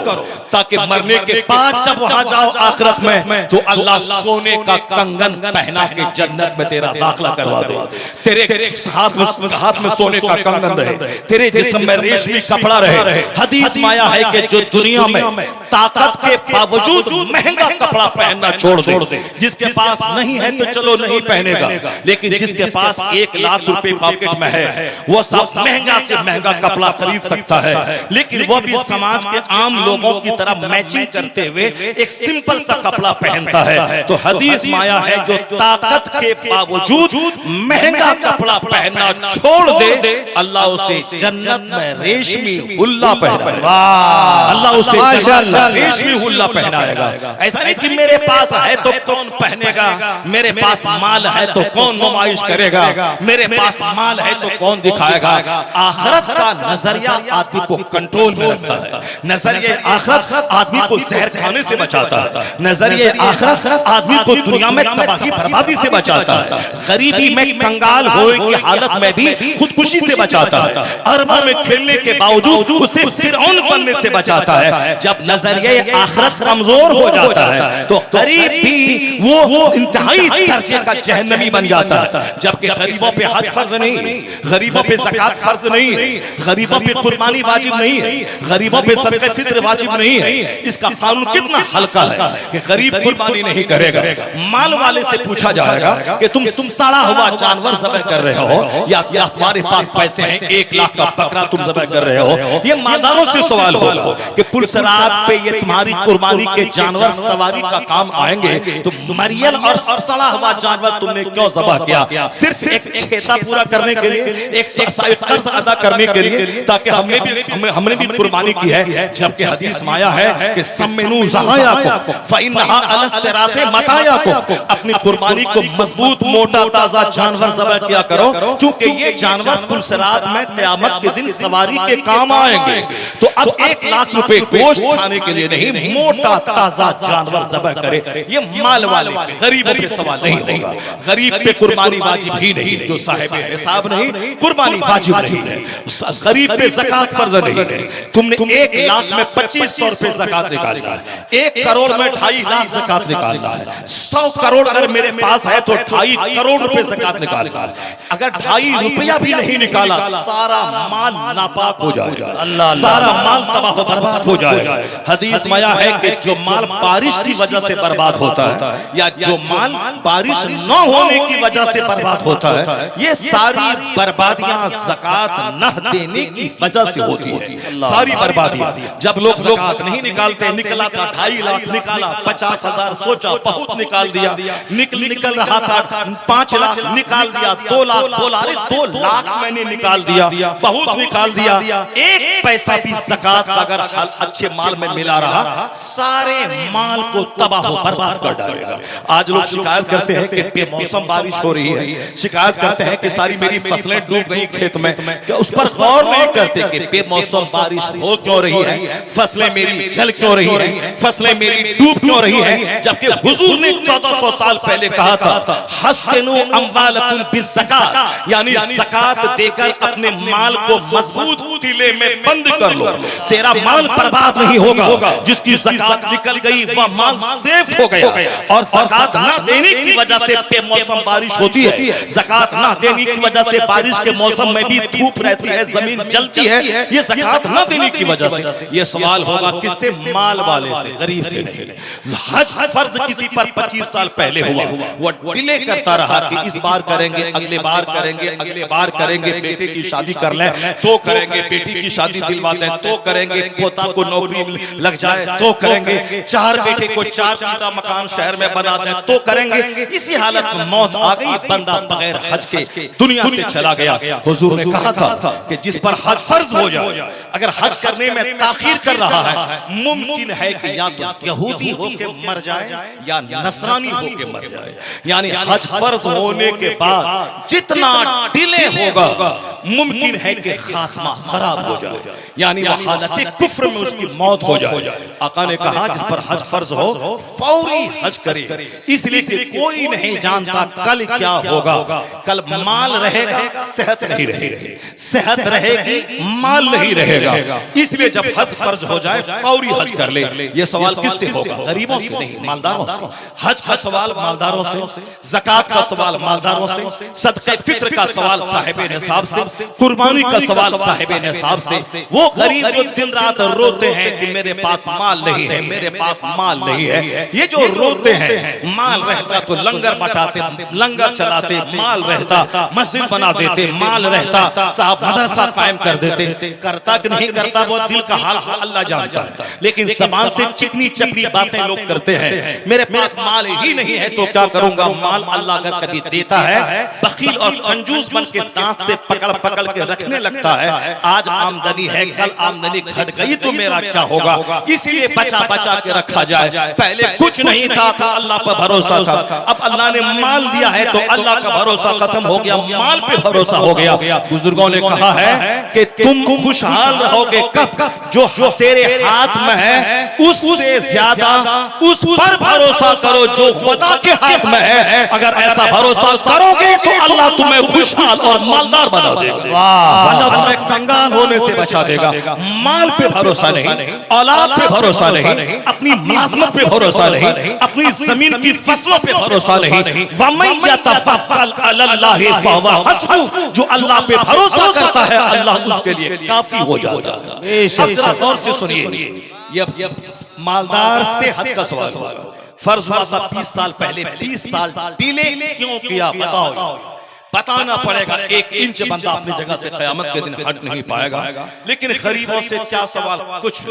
ताकि मरने के बाद जब वहां जाओ आखिरत में तो अल्लाह सोने का कंगन पहना के जन्नत में तेरा दाखिला करवा दे। तेरे हाथ में सोने का कंगन रहे, तेरे जिस्म में रेशमी कपड़ा रहे। हदीस में आया है कि जो दुनिया में ताकत के बावजूद महंगा कपड़ा पहनना छोड़ दे, जिसके पास नहीं है तो चलो नहीं पहनेगा, लेकिन जिसके पास 1 लाख रुपए पॉकेट में है वो सब महंगा से महंगा कपड़ा खरीद सकता है। लेकिन वो भी समाज के आम लोगों की तरह मैचिंग करते हुए एक सिंपल सा कपड़ा पहनता है। तो हदीस में आया है जो ताकत के बावजूद महंगा कपड़ा पहनना छोड़ दे, अल्लाह उसे जन्नत में रेशमी हुल्ला पहनाएगा। अल्लाह उसे रेशमी हुल्ला पहनाएगा। ऐसा नहीं कि मेरे पास है तो कौन पहनेगा, मेरे पास माल है तो कौन नुमाइश करेगा, मेरे पास माल है तो कौन दिखाएगा। आखिरत का नजरिया आदमी को कंट्रोल में रखता है। नजरिए आखिरत आदमी को जहर खाने से बचाता है। नजरिए आखिरत आदमी को दुनिया में तबाही बर्बादी से बचाता है। गरीबी में कंगाल होने की हालत में भी खुदकुशी से बचाता है। अरबा में खेलने के बावजूद उसे फिरौन बनने से बचाता है। जब नजरिए आखिरत कमजोर हो जाता है तो गरीब भी वो इंतहाई दर्जे का जहन्नमी बन जाता है। जबकि गरीबों पे हज फर्ज नहीं, गरीबों पे ज़कात फर्ज नहीं है, गरीबों पे कुर्बानी वाजिब नहीं है, गरीबों पे सदक़े फित्र वाजिब नहीं है। इसका कानून कितना हल्का है कि गरीब कुर्बानी नहीं करेगा। माल वाले से पूछा जाएगा कि तुम सड़ा हुआ जानवर ज़बह कर रहे हो या तुम्हारे पास पैसे हैं 1 लाख का बकरा तुम ज़बह कर रहे हो। ये मालदारों से सवाल होगा कि पुलसरात पे ये तुम्हारी कुर्बानी के जानवर सवारी का काम आएंगे, तो मरियल और सड़ा हुआ जानवर तुमने क्यों ज़बह किया? सिर्फ एक छेता पूरा करने के लिए, एक कर्ज अदा करने के लिए, ताकि हमने भी कुर्बानी की है। जबकि हदीस में आया है कि सम्मिनू ज़हायाकुम फ़इन्नहा अला सिराते मतायाकुम, अपनी कुर्बानी को मजबूत मोटा ताजा जानवर ज़बह किया करो, क्योंकि ये जानवर पुलसरात में क़यामत के दिन सवारी के काम आएंगे। तो अब 1 लाख रुपए गोश्त खाने के लिए नहीं, मोटा ताजा जानवर ज़बह करे। ये माल वाले गरीबों पे सवाल नहीं होगा। गरीब पे कुर्बानी वाजिब ही नहीं है, जो साहिब निसाब नहीं कुर्बानी वाजिब नहीं है। गरीब पे ज़कात फर्ज नहीं है। तुमने 1 लाख में 2500 रुपए ज़कात निकालना है, 1 करोड़ में 2.5 लाख ज़कात निकालना है। 100 करोड़ अगर मेरे पास है तो 2.5 करोड़ रुपए ज़कात निकालना है। अगर 2.5 रुपया भी नहीं निकाला, सारा माल नापाक हो जाएगा, सारा माल तबाह बर्बाद हो जाएगा। हदीस में आया है कि जो माल बारिश की वजह से बर्बाद होता है या जो माल बारिश न होने की वजह से बर्बाद होता है, ये सारी बर्बादियां ज़कात न देने की वजह से होती है। सारी बर्बादियां जब लोग ज़कात नहीं निकालते, निकला था 2.5 लाख, निकाला 50,000, सोचा बहुत निकाल दिया, निकल रहा था 5 लाख, निकाल दिया 2 लाख, बोला अरे 2 लाख मैंने निकाल दिया, बहुत निकाल दिया। 1 पैसा भी ज़कात अगर अच्छे माल में मिला रहा, सारे माल को तबाह बर्बाद कर डालेगा। आज लोग शिकायत करते हैं कि बेमौसम बारिश हो रही है, शिकायत करते हैं कि सारी मेरी फसलें डूब गई खेत में। क्या उस पर गौर नहीं करते कि बेमौसम बारिश हो क्यों रही है, फसलें मेरी जल क्यों रही है, फसलें मेरी डूब क्यों रही है? जबकि हुजूर ने 1400 साल पहले कहा था हस्सिनु अम्वालकुम बिज़्ज़कात, यानी ज़कात देकर अपने माल को मजबूत किले में बंद कर लो, तेरा माल बर्बाद नहीं होगा। जिसकी ज़कात निकल गई वह माल सेफ हो गया। और ज़कात ना देने की वजह से बेमौसम बारिश होती है, ज़कात ना देने की वजह से बारिश के मौसम में भी धूप रहती है, जमीन जलती है, ये ज़कात ना देने की वजह से। ये सवाल होगा किससे? माल वाले से, गरीब से नहीं। हज फर्ज किसी पर 25 साल पहले हुआ, वो डिले करता रहा कि इस बार करेंगे, अगले बार करेंगे, अगले बार करेंगे, बेटे की शादी कर लें तो करेंगे, बेटी की शादी दिलवा दें तो करेंगे, पोता को नौकरी लग जाए तो करेंगे, 4 बेटे को 4 चीता मकान शहर में बना दें तो करेंगे। इसी हालत में मौत आ गई, बंदा बगैर हज के दुनिया से चला गया। हुजूर ने कहा था कि जिस पर हज फर्ज हो जाए, अगर हज करने में ताखीर कर रहा है, मुमकिन है कि या तो यहूदी होके मर जाए या नसरानी होके मर जाए। यानी हज फर्ज होने के बाद जितना डिले होगा, मुमकिन है कि खात्मा खराब हो जाए, यानी वह हालत कुफ्र में उसकी मौत हो जाए। आका ने कहा जिस पर हज फर्ज हो फौरी हज करे, इसलिए कि कोई नहीं जानता कल क्या होगा। कल माल रहेगा, सेहत नहीं रहेगी, सेहत रहेगी, माल नहीं रहेगा। इसलिए जब हज फर्ज हो जाए फौरी हज कर ले। ये सवाल किससे होगा? गरीबों से नहीं, मालदारों से। हज का सवाल मालदारों से, ज़कात का सवाल मालदारों से, सदक़े फित्र का सवाल साहिब निसाब से, कुर्बानी का सवाल साहिब निसाब से। वो गरीब जो दिन रात रोते हैं कि मेरे पास माल नहीं है, मेरे पास माल नहीं है, ये जो रोते हैं, माल रहता तो लंगर बटाते, लंगर चलाते, माल रहता मस्जिद बना देते, माल रहता साहब मदरसा कायम कर देते। करते करता कि नहीं करता वो दिल का हाल अल्लाह जानता है, लेकिन ज़बान से चिकनी चपड़ी बातें लोग करते हैं। मेरे पास माल ही नहीं है तो क्या करूंगा, माल अल्लाह अगर कभी देता है, बखील और कंजूस बन के दांत से पकड़ पकड़ के रखने लगता है। आज आमदनी है, कल आमदनी घट गई तो मेरा क्या होगा, इसीलिए बचा बचा के रखा जाए। पहले कुछ नहीं था तो अल्लाह पर भरोसा था, अब अल्लाह ने माल दिया है तो अल्लाह का भरोसा खत्म हो गया, माल पे भरोसा हो गया। बुजुर्गों ने कहा है कि तुम खुशहाल रहोगे कब, जो तेरे हाथ में है उससे ज्यादा उस पर भरोसा करो जो खुदा के हाथ में है। अगर ऐसा भरोसा करोगे तो अल्लाह तुम्हें खुशहाल और मालदार बना देगा, अल्लाह तुम्हें कंगाल होने से बचा देगा। माल पे भरोसा नहीं, औलाद पे भरोसा नहीं, अपनी मुलाजमत पे भरोसा नहीं, अपनी जमीन की फसलों पे भरोसा नहीं। वमन यतवक्कल अलल्लाहि फहुवा हस्बुह, जो अल्लाह पे भरोसा करता है अल्लाह उसके लिए काफी हो जाता है। अब जरा गौर से सुनिए, ये मालदार से हज का सवाल होगा। फर्ज हुआ था 20 साल पहले, 20 साल डिले क्यों किया बताओ, बताना पड़ेगा। 1 इंच बंदा अपनी जगह से क़यामत के दिन हट नहीं पाएगा। लेकिन गरीबों से क्या सवाल, कुछ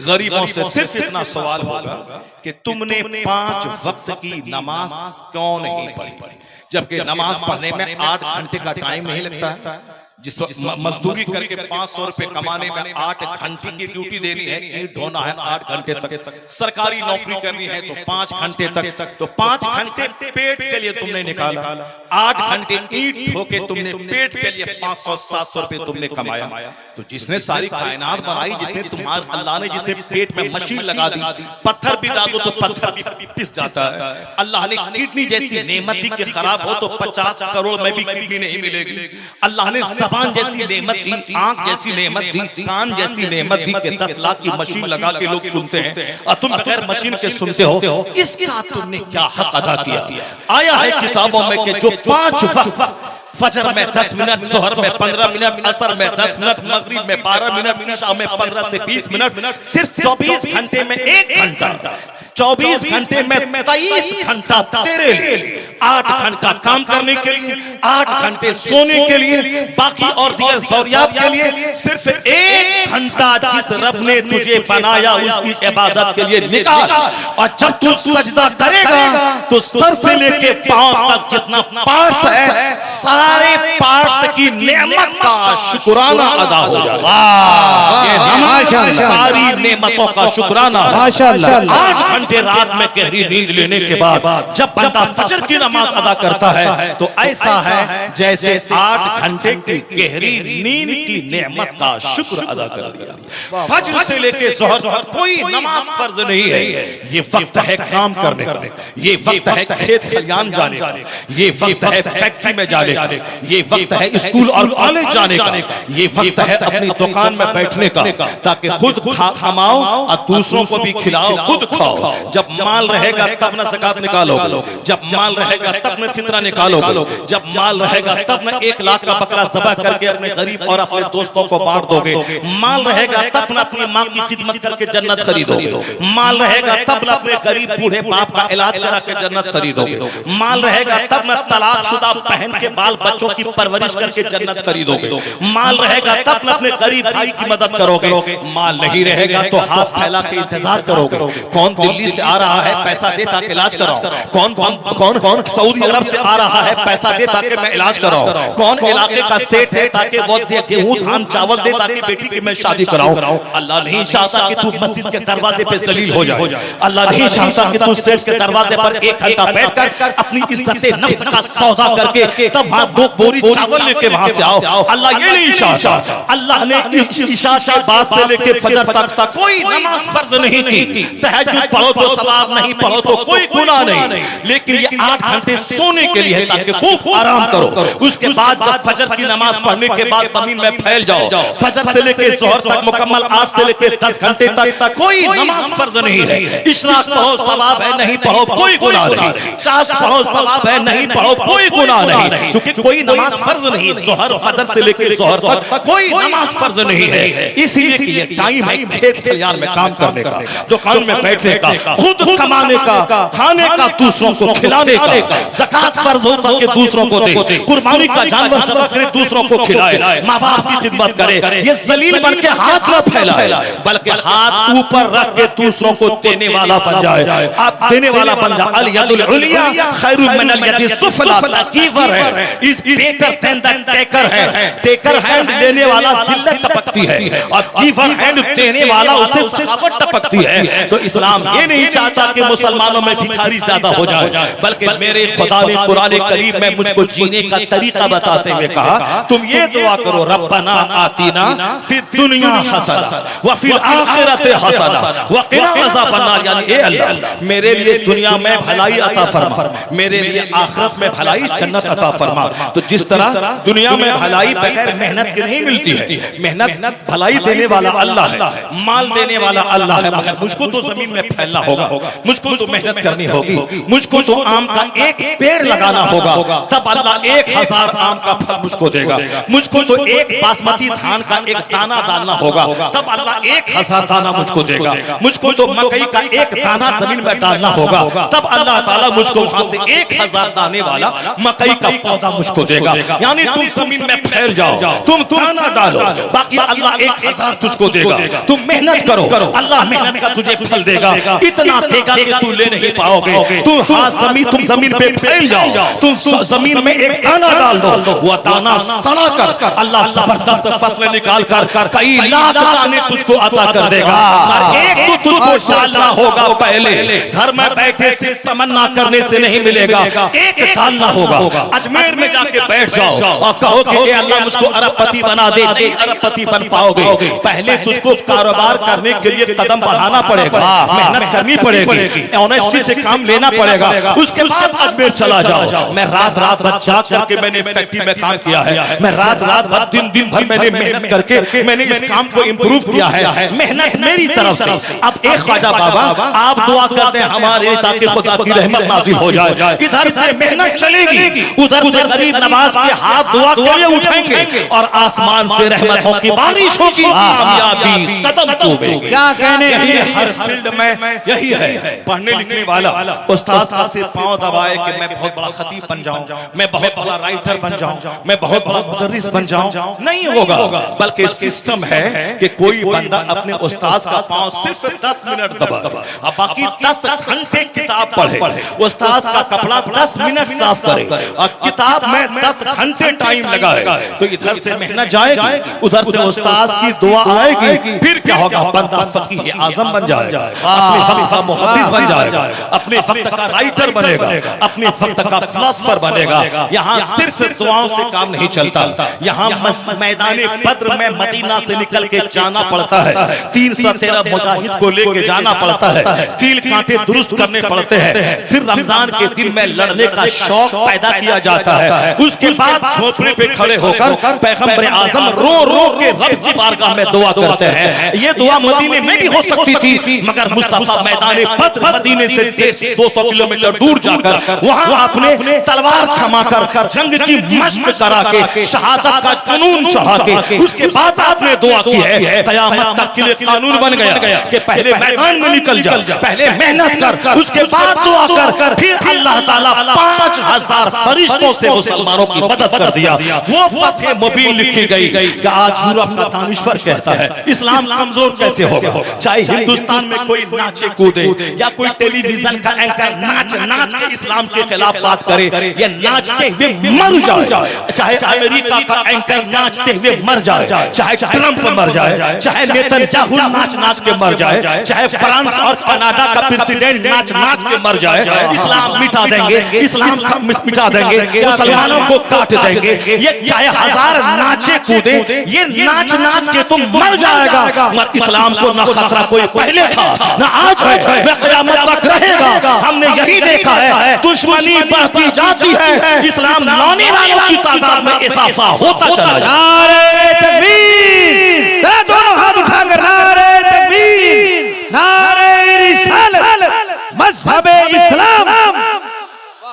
गरीबों से सिर्फ इतना सवाल होगा कि तुमने 5 वक्त की नमाज क्यों नहीं पढ़ी, जबकि नमाज पढ़ने में 8 घंटे का टाइम नहीं लगता है। जिस मजदूरी करके 500 रुपए कमाने में 8 घंटे की ड्यूटी देनी है, ईंट ढोना है 8 घंटे तक, सरकारी नौकरी करनी है तो 5 घंटे तक, तो 5 घंटे पेट के लिए तुमने निकाला, 8 घंटे ईंट ठो के तुमने पेट के लिए 500-700 रुपए तुमने कमाया। तो जिसने सारी कायनात बनाई, जिसने तुम्हारे अल्लाह ने जिसने पेट में मशीन लगा दी, पत्थर भी डालो तो पत्थर भी पिस जाता है। अल्लाह ने किडनी जैसी नेमत दी कि खराब हो तो 50 करोड़ में भी किडनी नहीं मिलेगी। अल्लाह ने ज़बान जैसी नेमत दी, आंख जैसी नेमत दी, कान जैसी नेमत दी कि 10 लाख की मशीन लगा के लोग सुनते हैं और तुम बगैर मशीन के सुनते हो। इसका तुमने क्या हक अदा किया? आया है किताबों में कि जो 5 वक्त, फजर में 10 मिनट, जोहर में 15 मिनट, असर में 10 मिनट, मगरिब में 12 मिनट, ईशा में 15 से 20 मिनट, सिर्फ 24 घंटे में 1 घंटा, 24 घंटे में 23 घंटा तेरे लिए, 8 घंटा काम करने के लिए, 8 घंटे सोने के लिए, बाकी और दीगर ज़रूरियात के लिए सिर्फ 1 घंटा जिस रब ने तुझे बनाया उसकी इबादत के लिए निकाल। और जब तू सजदा करेगा तो सर से लेके पांव तक जितना पार्ट्स है, सारे पार्ट्स की नेमत का शुक्राना अदा हो जाएगा। ये नमाज सारी नेमतों का शुक्राना। 8 घंटे रात में गहरी नींद लेने के बाद जब बंदा फजर की नमाज अदा करता है तो ऐसा है जैसे 8 घंटे की गहरी नींद की नेमत का शुक्र अदा कर दिया। फजर से लेके जोहर तक कोई नमाज फर्ज नहीं है। ये वक्त है काम करने का, ये वक्त है खेत खलियान जाने का, ये वक्त है फैक्ट्री में जाने का, ये वक्त है स्कूल और कॉलेज जाने का, ये वक्त है अपनी दुकान में बैठने का ताकि खुद कमाओ और दूसरों को भी खिलाओ, खुद खाओ। जब माल रहेगा तब न ज़कात निकालोगे, जब माल रहेगा तब न फितरा निकालोगे, जब माल रहेगा तब न 1 लाख का बकरा ज़बह करके अपने गरीब और अपने दोस्तों को बांट दोगे, माल रहेगा तब न अपनी माँ की खिदमत करके जन्नत खरीदोगे, माल रहेगा तब न अपने गरीब बूढ़े बाप का इलाज करा के जन्नत खरीदोगे, माल रहेगा तब न तलाकशुदा बहन के बाल बच्चों की परवरिश करके जन्नत खरीदोगे, माल रहेगा तब न अपने गरीब भाई की मदद करोगे, माल नहीं रहेगा तो हाथ फैला के इंतजार करोगे। कौन दिल्ली से आ रहा है पैसा दे ताकि इलाज कराओ, कौन सऊदी अरब से आ रहा है पैसा दे ताकि मैं इलाज कराऊं, कौन इलाके का सेठ है ताकि वो गेहूं धान चावल दे ताकि बेटी की मैं शादी कराऊं। अल्लाह नहीं चाहता कि तू मस्जिद के दरवाजे पे जलील हो जाए, अल्लाह नहीं चाहता कि तू सेठ के दरवाजे पर 1 घंटा बैठकर अपनी इज्जत नफ्स का सौदा करके तब वहां 2 बोरी चावल लेके वहां से आओ। अल्लाह ये नहीं चाहता। अल्लाह ने इशा के बाद से लेके फजर तक कोई नमाज फर्ज नहीं की। तहज्जुद पढ़ो तो सवाब, नहीं पढ़ो तो कोई गुनाह नहीं, लेकिन ये 8 घंटे सोने के लिए है ताकि खूब आराम करो। उसके बाद जब फजर की नमाज पढ़ने के बाद जमीन में फैल जाओ, फजर से लेके जोहर तक मुकम्मल 8 से लेके 10 घंटे तक कोई नमाज फर्ज नहीं है। इशराक पढ़ो सवाब है, नहीं पढ़ो कोई गुनाह नहीं। चाश पढ़ो सवाब है, नहीं पढ़ो कोई गुनाह नहीं, क्योंकि कोई नमाज फर्ज नहीं। जोहर फजर से लेके जोहर तक कोई नमाज फर्ज नहीं है। इसीलिए कि ये टाइम है खेत खलियान में काम करने का, दुकान में बैठने का, खुद कमाने का, खाने का, दूसरों को खिलाने का। ज़कात फर्ज होता कि दूसरों को दे, कुर्बानी का जानवर ज़ब्ह करे दूसरों को खिलाए, माँ बाप की खिदमत करे। ये जलील बन के हाथ न फैलाए, बल्कि हाथ ऊपर रख के दूसरों को देने वाला बन जाए। आप देने वाला बन जाए। अल यदुल उलिया खैरुम मिनल यदि सुफला, गिवर है is better than the taker है। टेकर हैंड लेने वाला जिल्लत टपकती है और गिवर हैंड देने वाला उससे सखावत टपकती है। तो इस्लाम ये नहीं चाहता कि मुसलमानों में भिखारी ज्यादा हो जाए, बल्कि मेरे खुदा ने कुरान करीम में मुझको जीने का तरीका बताते हुए कहा, तुम ये दुआ करो, रब्बना आतीना फिद दुनिया हसना व फिल आखिरत हसना व क़िना अज़ाबन्नार। यानी ए अल्लाह मेरे लिए दुनिया में भलाई अता फरमा, मेरे लिए आखिरत में भलाई जन्नत अता फरमा। तो जिस तरह दुनिया में भलाई बगैर मेहनत के नहीं मिलती है, मेहनत भलाई देने वाला अल्लाह है, माल देने वाला अल्लाह है, मगर मुझको तो जमीन में फैलना होगा, मुझको तो मेहनत करनी होगी, मुझको तो आम का एक पेड़ लगाना होगा, तब अल्लाह 1000 आम का फल मुझको देगा। मुझको तो एक बासमती धान का एक दाना डालना होगा, तब अल्लाह 1000 दाना मुझको देगा। मुझको तो मकई का एक दाना जमीन में डालना होगा, तब अल्लाह ताला मुझको वहां से 1000 दाने वाला मकई का पौधा मुझको देगा। यानी तुम जमीन में फैल जाओ, तुम दाना डालो, बाकी अल्लाह 1000 तुझको देगा। तुम मेहनत करो, अल्लाह मेहनत का तुझे फल देगा, इतना देगा कि तू ले नहीं पाओगे। तुम तुम जमीन पे फैल जाओ, तुम जमीन में एक दाना डाल दो, वो दाना सड़ा कर अल्लाह जबरदस्त फसल निकाल कर कई लाख दाने तुझको अता कर देगा। और एक तो तुझको डालना होगा, पहले घर में बैठे से तमन्ना करने से नहीं मिलेगा, एक डालना होगा। अजमेर में जाके बैठ जाओ और कहो कि अल्लाह मुझको अरबपति बना दे, नहीं अरबपति बन पाओगे। पहले तुझको कारोबार करने के लिए कदम बढ़ाना पड़ेगा, मेहनत करनी पड़ेगी, ऑनेस्टी से काम लेना पड़ेगा, उसके बाद अजमेर चला जाओ। मैं रात भर जाग करके मैंने फैक्ट्री में काम किया है, मैं रात भर दिन भर मैंने मेहनत करके मैंने इस काम को इम्प्रूव किया है, मेहनत मेरी तरफ से। अब एक ख्वाजा बाबा आप दुआ करते हैं हमारे लिए ताकि खुदा की रहमत नाज़िल हो जाए। इधर से मेहनत चलेगी, उधर से गरीब नवाज के हाथ दुआ के लिए उठेंगे और आसमान से रहमतों की बारिश होगी, कामयाबी कदम चूमेंगे। क्या कहने हर फील्ड में यही है। पढ़ने लिखने वाला उस्ताद का सिर पांव दबाए कि मैं बहुत बड़ा खतीब बन जाऊं, मैं बहुत बड़ा राइटर बन जाऊं, मैं बहुत बड़ा मुदर्रिस बन जाऊं, नहीं होगा। बल्कि सिस्टम है कि कोई बंदा अपने उस्ताद का पांव सिर्फ 10 मिनट दबाए और बाकी 10 घंटे किताब पढ़े। उस्ताद का कपड़ा 10 मिनट साफ करे और किताब में 10 घंटे टाइम लगाए। तो इधर से मेहनत जाएगी, उधर से उस्ताद की दुआ आएगी, फिर क्या होगा, बंदा फकीह आजम बन जाएगा, अपने वक्त का मुहद्दिस बन जाएगा, अपने वक्त का राइटर बनेगा, अपने वक्त का फिलोसोफर बनेगा। यहाँ सिर्फ दुआओं से काम नहीं चलता, यहाँ मैदाने बद्र में मदीना से निकल के जाना पड़ता है, 313 मुजाहिद को लेके जाना पड़ता है, कील कांटे दुरुस्त करने पड़ते हैं, फिर रमजान के दिन में लड़ने का शौक पैदा किया जाता है। उसके बाद झोपड़े पे खड़े होकर पैगंबर आजम रो के रब की बारगाह में दुआ करते हैं। ये दुआ मदीने में भी हो सकती थी, मगर मुस्तफा मैदाने बद्र मदीने से 150-200 किलोमीटर दूर जाकर वहां आपने तलवार थमाकर जंग की मश्क करा के शहादत का जुनून चढ़ा के उसके बाद आपने दुआ की है। कयामत तक के लिए कानून बन गया कि पहले मैदान में निकल जा, पहले मेहनत कर, उसके बाद दुआ कर, फिर अल्लाह ताला 5000 फरिश्तों से मुसलमानों की मदद कर दिया। वो फतह मुबीन लिखी गई कि आज यूरोप का दानिश्वर कहता है इस्लाम कमजोर कैसे होगा। चाहे हिंदुस्तान में कोई नाचे कूदे या कोई टेलीविजन का एंकर नाच के इस्लाम के खिलाफ बात करे, ये नाचते हुए मर जाए। चाहे अमेरिका का एंकर नाचते हुए मर जाए, चाहे ट्रंप मर जाए, चाहे नेतन्याहू नाच के मर जाए, चाहे फ्रांस और कनाडा का प्रेसिडेंट नाच के मर जाए, इस्लाम मिटा देंगे, इस्लाम मिटा देंगे, मुसलमानों को काट देंगे। ये चाहे 1000 नाचे कूदे, ये नाच के तुम मर जाएगा, मगर इस्लाम को ना खतरा कोई पहले था ना आज है, वह क़यामत तक रहेगा। हमने यही देखा है, दुश्मनी बढ़ती जाती है, इस्लाम लाने वालों की तादाद में इजाफा होता चला जाता है। नारे तकबीर, चला दोनों हाथ उठाकर नारे तकबीर, नारे रिसालत, मज़हब इस्लाम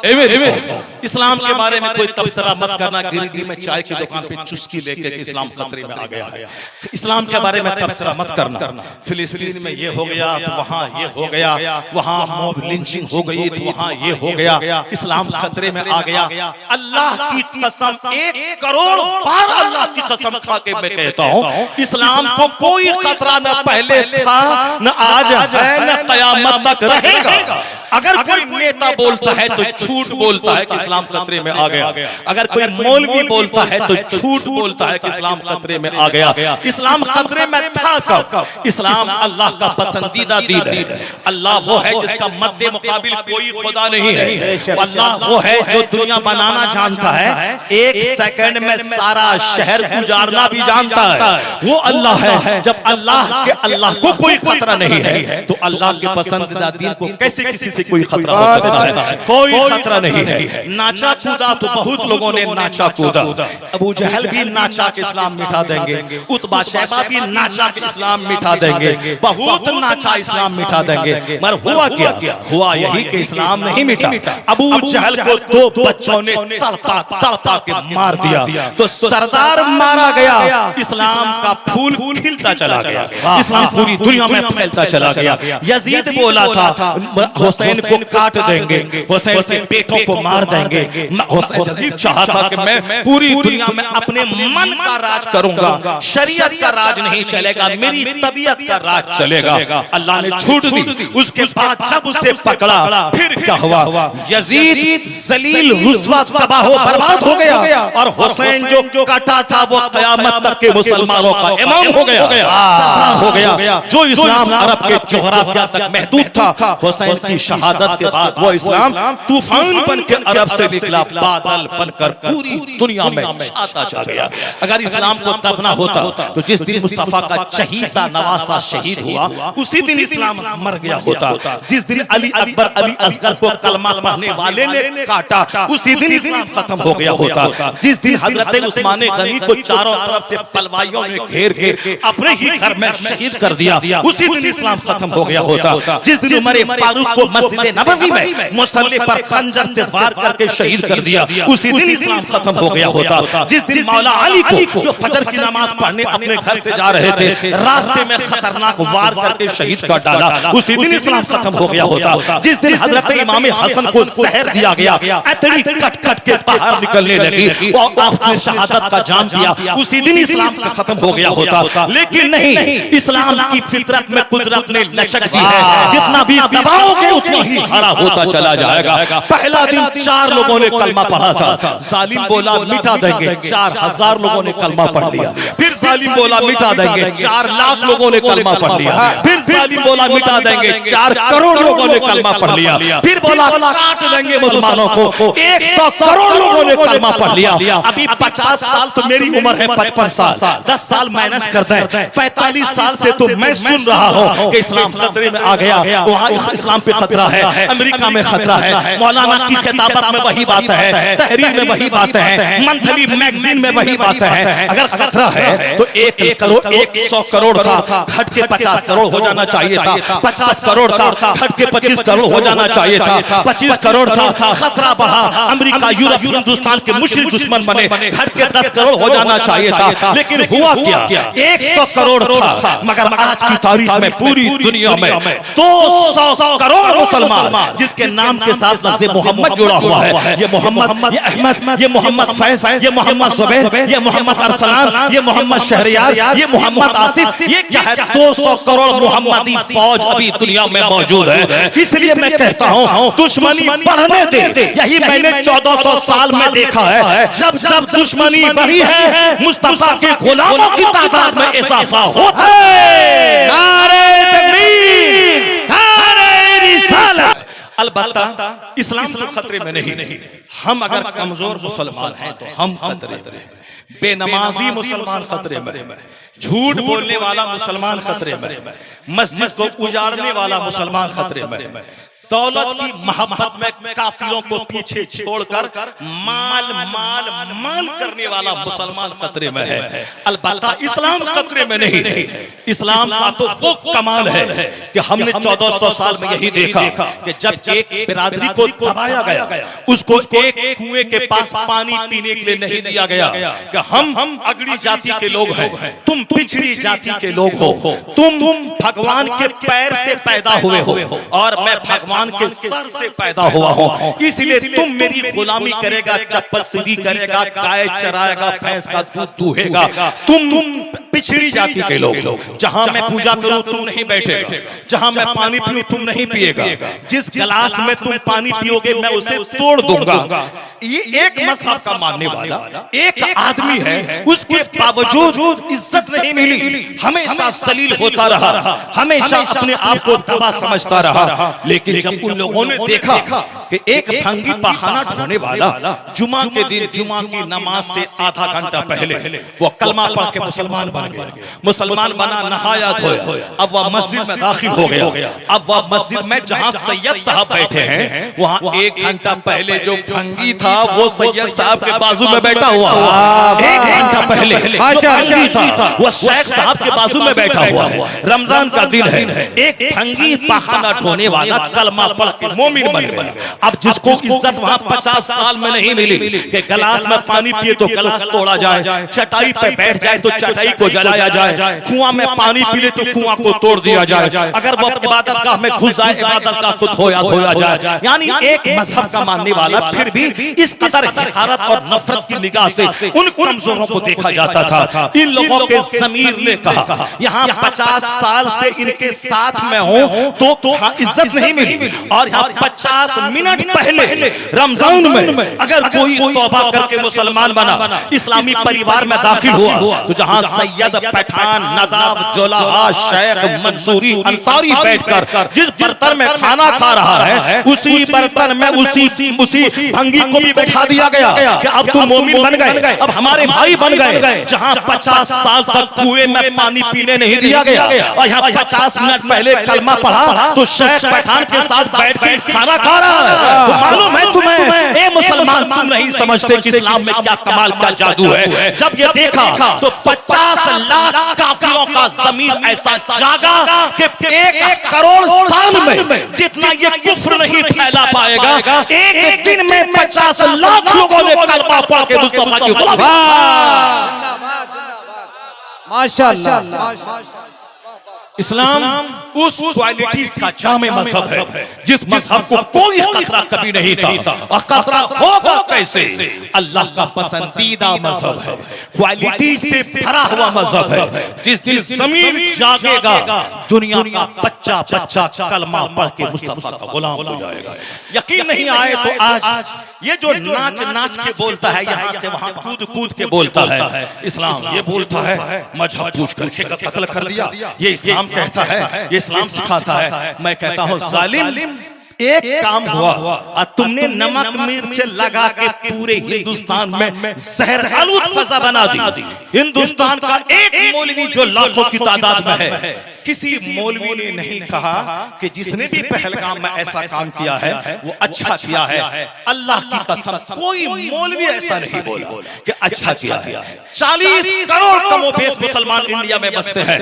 इस्लाम के बारे में कोई तबसरा मत करना। गिरिडीह में चाय की दुकान पे चुस्की लेके कि इस्लाम खतरे में आ गया है। इस्लाम के बारे में तबसरा मत करना। फिलिस्तीन में ये हो गया तो वहां ये हो गया, वहां मॉब लिंचिंग हो गई तो वहां ये हो गया, इस्लाम खतरे में आ गया। अल्लाह की कसम, 1 करोड़ बार अल्लाह की कसम खा के मैं कहता हूं, इस्लाम को कोई खतरा न पहले था, न आज है, न कयामत तक रहेगा। अगर कोई नेता बोलता है तो झूठ बोलता है कि इस्लाम खतरे में आ गया। अगर कोई मौलवी बोलता है तो झूठ बोलता है कि इस्लाम खतरे में आ गया। इस्लाम खतरे में था कब? इस्लाम अल्लाह का पसंदीदा दीन है। अल्लाह वो है जिसका मद्दे मुकाबिल कोई खुदा नहीं है। अल्लाह वो है जो दुनिया बनाना जानता है, 1 सेकंड में सारा शहर गुजारना भी जानता है। वो अल्लाह है। जब अल्लाह को कोई खतरा नहीं है तो अल्लाह के पसंदीदा दीन को कैसे किसी से कोई खतरा हो सकता है? कोई खतरा नहीं है। नाचा कूदा तो बहुत लोगों ने नाचा कूदा। अबू जहल भी नाचा के इस्लाम मिटा देंगे, उतबा शैबा भी नाचा के इस्लाम मिटा देंगे, बहुत नाचा इस्लाम मिटा देंगे। मगर हुआ क्या? हुआ यही कि इस्लाम नहीं मिटा। अबू जहल को 2 बच्चों ने तड़पा तड़पा के मार दिया तो सरदार मारा गया, इस्लाम का फूल खिलता चला गया, इस्लाम पूरी दुनिया में फैलता चला गया। यजीद बोला था हुसैन को काट देंगे, हुसैन के बेटों को मार देंगे। यजीद चाहता कि मैं पूरी दुनिया में अपने मन का राज करूंगा, शरीयत का राज नहीं चलेगा, मेरी तबीयत का राज चलेगा। अल्लाह ने छूट दी। उसके बाद जब उसे पकड़ा फिर क्या हुआ? यजीद जलील रुस्वा तबाह बर्बाद हो गया और हुसैन जो काटा था वो क़यामत तक के मुसलमानों का इमाम हो गया, सरदार हो गया। जो इस्लाम अरब के जोग्राफिया तक महदूद था, हुसैन की शहादत के बाद वो इस्लाम तूफान बन के अरब से निकला, बादल बनकर पूरी दुनिया में छाता चला गया। अगर इस्लाम को दबना होता तो जिस दिन मुस्तफा का चहीता नवासा शहीद हुआ उसी दिन इस्लाम मर गया होता। जिस दिन अली अकबर अली असगर को कलमा पढ़ने वाले ने काटा उसी दिन इस्लाम खत्म हो गया होता। जिस दिन हजरत उस्मान गनी को चारों तरफ से पलवाइयों ने घेर के अपने ही घर में शहीद कर दिया उसी दिन इस्लाम खत्म हो गया होता। जिस दिन उमर फारूक को मस्जिद नबवी में मुसल्ले पर खंजर से वार करके शहीद कर दिया उसी दिन इस्लाम खत्म हो गया होता। जिस दिन मौला अली को जो फजर की नमाज पढ़ने अपने घर से जा रहे थे, रास्ते में खतरनाक वार करके शहीद कर डाला उसी दिन इस्लाम खत्म हो गया होता। जिस दिन हजरत इमाम हसन को जहर दिया गया, अतड़ी कट कट के बाहर निकलने लगी और आपने शहादत का जाम दिया उसी दिन इस्लाम खत्म हो गया होता। लेकिन नहीं, इस्लाम की फितरत में कुदरत ने लचक दी है, जितना भी दबाओगे उतना ही हरा होता चला जाएगा। पहला दिन 4 लोगों ने कलमा पढ़ा था, जालिम बोला मिटा देंगे, 4000 लोगों ने कलमा पढ़ लिया। फिर जालिम बोला मिटा देंगे, 4 लाख लोगों ने कलमा पढ़ लिया। फिर जालिम बोला मिटा देंगे, 4 करोड़ लोगों ने कलमा पढ़ लिया। फिर बोला काट देंगे मुसलमानों को, 100 करोड़ लोगों ने कलमा पढ़ लिया। अभी 50 साल तो मेरी उम्र है, 55 साल, 10 साल माइनस करते हैं, 45 साल से तो मैं सुन रहा हूं कि इस्लाम खतरे में आ गया। वहां इस्लाम पे खतरा है, अमेरिका में खतरा है, मौलाना की खिताबत में वही बात है, तहरीर में वही बात है, मंथली मैगजीन में वही बात है। अगर खतरा है तो 1 करोड़ 100 करोड़ था, घट के 50 करोड़ हो जाना चाहिए था। 50 करोड़ था, घट के 25 करोड़ हो जाना चाहिए था। 25 करोड़ था, खतरा बढ़ा, अमेरिका यूरोप हिंदुस्तान के मुश्रिक दुश्मन बने, घट के 10 करोड़ हो जाना चाहिए था। लेकिन हुआ क्या? 100 करोड़ था, मगर आज की तारीख में पूरी दुनिया में 200 करोड़ मुसलमान जिसके नाम के साथ लफ्ज़ मोहम्मद जुड़ा हुआ है। ये मोहम्मद, ये अहमद, ये मोहम्मद फैज, ये मोहम्मद जुबैर, ये मोहम्मद अरसलान, ये मोहम्मद शहरियार, ये मोहम्मद आसिफ, ये क्या है? 200 करोड़ मोहम्मदी फौज अभी दुनिया में मौजूद है। इसलिए मैं कहता हूं दुश्मनी बढ़ने दे। यही मैंने 1400 साल में देखा है, जब जब दुश्मनी बढ़ी है मुस्तफा के गुलामों की तादाद में इजाफा होता है। नारे तकबीर, नारे रिसालत। अलबत्ता इस्लाम तो खतरे में नहीं। हम अगर कमजोर मुसलमान हैं तो हम खतरे में, बेनमाजी मुसलमान खतरे में, झूठ बोलने वाला मुसलमान खतरे में, मस्जिद को उजाड़ने वाला मुसलमान खतरे में, दौलत की मोहब्बत में काफिरों को पीछे छोड़कर माल माल माल करने वाला मुसलमान खतरे में है। अलबत्ता इस्लाम खतरे में नहीं है। इस्लाम का तो वो कमाल है कि हमने 1400 साल में यही देखा कि जब एक बिरादरी को दबाया गया, उसको एक कुएं के पास पानी पीने के लिए नहीं दिया गया कि हम अगड़ी जाति के लोग हैं, तुम पिछड़ी जाति के लोग हो, तुम भगवान के पैर से पैदा हुए हो और मैं भगवान के सर से पैदा हुआ हूँ, इसलिए तुम मेरी गुलामी करेगा, चप्पल सीधी करेगा, गाय चराएगा, भैंस का दूध दूहेगा। तुम पिछड़ी जाति के लोग, जहां मैं पूजा करूं तुम नहीं बैठेगा, जहां मैं पानी पीऊं तुम नहीं पिएगा, जिस गिलास में तुम पानी पियोगे मैं उसे तोड़ दूंगा। ये एक मजहब का मानने वाला एक आदमी है, उसके बावजूद इज्जत नहीं मिली, हमेशा जलील होता रहा, हमेशा अपने आप को दबा समझता रहा। लेकिन जब उन लोगों ने देखा कि एक भंगी पखाना ढोने वाला जुमा के दिन जुमा की नमाज से आधा घंटा पहले वो कलमा पढ़ के मुसलमान बन गया, मुसलमान बना, नहाया धोया, अब वह मस्जिद में दाखिल हो गया। अब वह मस्जिद में जहां सैयद साहब बैठे हैं वहां एक घंटा पहले जो भंगी था वो सैयद साहब के बाजू में बैठा हुआ, एक घंटा पहले जो भंगी था वो शेख साहब के बाजू में बैठा हुआ है। रमजान का दिन है, एक भंगी पखाना ढोने वाला कलमा पढ़ के मोमिन बन गया। अब जिसको इज्जत वहां 50 साल में नहीं मिली कि गिलास में पानी पिए तो गिलास तोड़ा जाए, चटाई पे बैठ जाए तो चटाई को जलाया जाए, कुआं में पानी पी ले तो कुआं को तोड़ दिया जाए, अगर वो इबादतगाह में घुस जाए इबादतगाह को धोया जाए। यानी एक मजहब का मानने वाला फिर भी इस कदर हकारत और नफरत की निगाह से उन कमजोरों को देखा जाता था। इन लोगों के ज़मीर ने कहा यहाँ 50 साल से इनके साथ में हूं तो इज्जत नहीं मिली, और यहाँ 50 मिनट पहले रमजान में अगर कोई तौबा करके मुसलमान बना, इस्लामी परिवार में दाखिल हुआ, तो जहां सैयद, पठान, नदाब, जोलाहा, शेख, मंसूरी, अंसारी बैठकर जिस बर्तन में खाना खा रहा है उसी बर्तन में उसी भंगी को भी बैठा दिया गया कि अब तुम मोमिन बन गए, अब हमारे भाई बन गए। जहां 50 साल तक कुएं में पानी पीने नहीं दिया गया और यहाँ 50 मिनट पहले कलमा पढ़ा तो शेख पठान के साथ बैठ के खाना खा रहा है। तो मालूम है तुम्हें, ए मुसलमान, तुम नहीं समझते कि इस्लाम में क्या कमाल, क्या जादू है। जब ये देखा तो 50 लाख काफिरों का ज़मीर ऐसा जागा कि 1 करोड़ साल में जितना ये कुफ्र नहीं फैला पाएगा, एक दिन में 50 लाख लोगों ने कलमा पढ़ के मुस्तफा की गुलामी। माशाअल्लाह। इस्लाम उस क्वालिटीज का जामे मजहब है जिस मजहब को कोई खतरा कभी नहीं था, और खतरा होगा कैसे? अल्लाह का पसंदीदा मजहब है, क्वालिटी से भरा हुआ मजहब है। जिस दिन ज़मीन जागेगा दुनिया का बच्चा कलमा पढ़ के मुस्तफा का गुलाम हो जाएगा। यकीन नहीं आए तो आज ये जो नाच के बोलता है, यहाँ से वहां कूद के बोलता है, इस्लाम ये बोलता है मजहब पूछ करके कत्ल कर दिया, ये इस्लाम कहता है, ये इस्लाम सिखाता है। मैं कहता हूँ जालिम, एक काम हुआ और तुमने नमक मिर्च लगा के पूरे हिंदुस्तान में जहर आलूद फजा बना दी। हिंदुस्तान का एक मौलवी जो लाखों की तादाद में है, किसी मौलवी ने नहीं कहा कि जिसने भी पहलगाम में ऐसा काम किया है वो अच्छा किया है। अल्लाह की कसम कोई मौलवी ऐसा नहीं बोला कि अच्छा किया है। 40 करोड़ कमोबेश मुसलमान इंडिया में बसते हैं,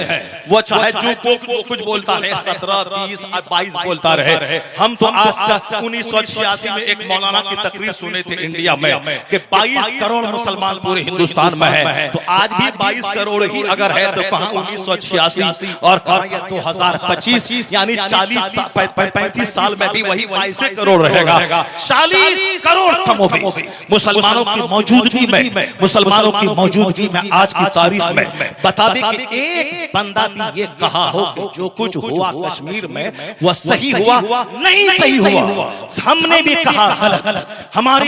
वो चाहे जो कुछ बोलता है, 17, 30, 22 बोलता रहे। हम तो आज 1986 में एक मौलाना की तकरीर सुने थे इंडिया में कि 22 करोड़ मुसलमान पूरे हिंदुस्तान में है, तो आज भी 22 करोड़ ही अगर है तो कहां 1986 और 2025, यानी 35 साल में भी वही 22 करोड़ रहेगा। 40 करोड़ कमोबेश मुसलमानों की मौजूदगी में, मुसलमानों की मौजूदगी में आज की तारीख में बता दे कि एक बंदा भी ये कहा हो कि जो कुछ हुआ कश्मीर में वह सही हुआ, नहीं सही हुआ। हमने भी कहा गलत, हमारे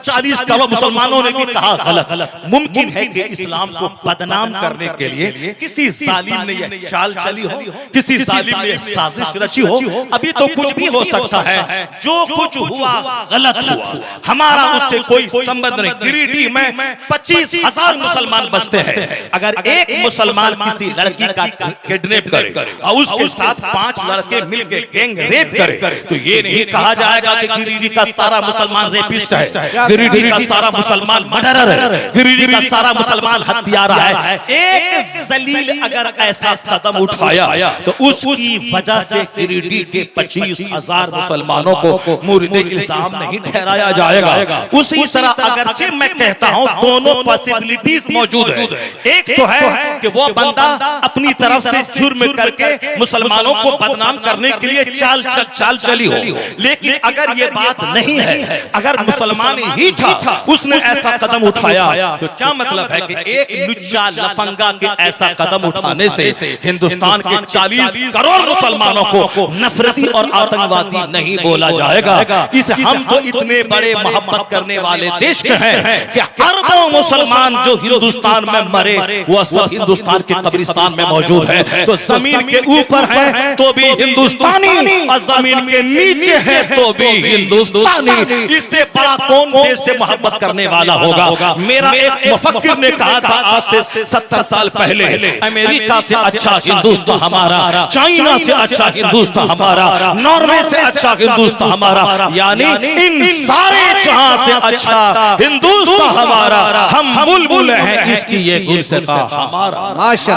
40 करोड़ मुसलमानों ने भी कहा गलत। मुमकिन है कि इस्लाम को बदनाम करने के लिए किसी जालिम ने यह चाल चली हो, किसी जालिम ने यह साजिश रची हो, अभी तो कुछ भी हो सकता है। जो कुछ हुआ गलत हुआ, हमारा उससे कोई संबंध नहीं। गिरिडीह में 25,000 मुसलमान बसते हैं। अगर एक मुसलमान किसी लड़की का किडनैप करे और उसके साथ 5 लड़के मिलकर गैंग रेप करे, तो ये नहीं कहा जाएगा कि गिरिडीह का सारा मुसलमान रेपिस्ट है, गिरिडीह का सारा मुसलमान मर्डरर है, गिरिडीह का सारा मुसलमान हत्यारा है। एक जलील अगर ऐसा कदम उठाया तो उसकी वजह से गिरिडीह के 25,000 मुसलमानों को मुर्दे इल्जाम नहीं ठहराया जाएगा। उसी तरह अगरचे मैं कहता हूं दोनों पॉसिबिलिटीज मौजूद है। एक तो है कि वो बंदा अपनी तरफ से जुर्म करके मुसलमानों को बदनाम करने के लिए चाल चली हो, लेकिन अगर ये बात नहीं है, अगर मुसलमान ही था उसने ऐसा कदम उठाया, तो क्या मतलब है कि एक लुच्चा लफंगा के ऐसा कदम उठाने से हिंदुस्तान के 40 करोड़ मुसलमानों को नफरती और आतंकवादी नहीं बोला जाएगा। इस हम तो इतने बड़े मोहब्बत करने वाले देश के हैं कि अरबों मुसलमान जो हिंदुस्तान में मरे वो सब हिंदुस्तान के कब्रिस्तान में मौजूद है। तो जमीन के ऊपर है तो भी हिंदुस्तानी और जमीन के नीचे है तो भी हिंदुस्तानी। इससे बड़ा कौन देश से मोहब्बत करने वाला होगा? मेरा एक मुफक्किर ने कहा था आज से 70 साल पहले, अमेरिका से अच्छा हिंदुस्तान हमारा, चाइना से अच्छा हिंदुस्तान हमारा, नॉर्वे से अच्छा हिंदुस्तान हमारा, यानी इन सारे जहां से अच्छा हिंदुस्तान हमारा। हम बुलबुल हैं इसकी ये गुलसिता हमारा।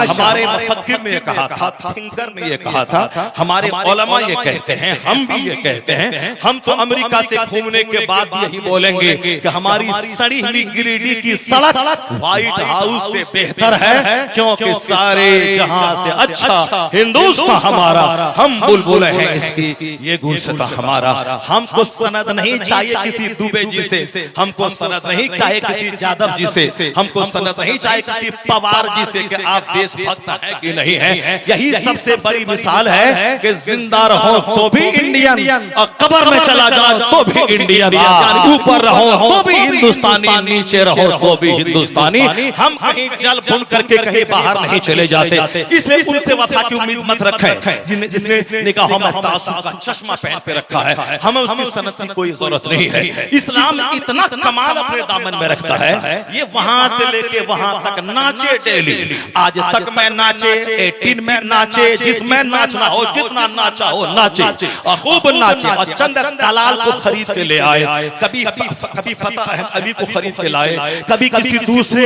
हमारे मुफक्किर ने कहा था, थिंकर ने ये कहा था, हमारे उलमा ये कहते हैं, हम भी ये कहते हैं। हम तो अमेरिका से घूमने के बाद यही बोलेंगे कि हमारी सड़ी हुई गिरिडीह की सड़क व्हाइट हाउस से बेहतर है, क्योंकि सारे जहां से अच्छा हिंदुस्तान हमारा। हम बुलबुल हैं इसकी ये गुलसिता हमारा। हमको सनद नहीं चाहिए किसी दुबे जी से, हमको सनद नहीं चाहिए किसी यादव जी से, हमको सनद नहीं चाहिए किसी पवार जी से कि आप देशभक्त हैं कि नहीं है। यही सबसे बड़ी मिसाल है कि जिंदा रहो तो भी इंडियन और कब्र में चला जाओ तो भी इंडियन, यानी ऊपर रहो तो भी हिंदुस्तानी, नीचे रहो तो भी हिंदुस्तानी। हम कहीं जल भून करके कहीं बाहर नहीं चले जाते, इसलिए उनसे वफा की उम्मीद मत रखें। जिसने निकाह में तासुब का चश्मा पहन पे रखा है, हमें उसकी सनद की कोई जरूरत नहीं है। इस्लाम इतना कमाल अपने दामन में रखता है, ये वहां से लेके वहां तक नाचे डेली। आज तक मैं नाचे, 18 में नाचे, जिसमें नाचना हो, जितना नाचा हो नाचे और खूब नाचे। और चंद दलाल को खरीद के ले आए, कभी फतेह अहमद अली को खरीद के लाए, कभी किसी दूसरे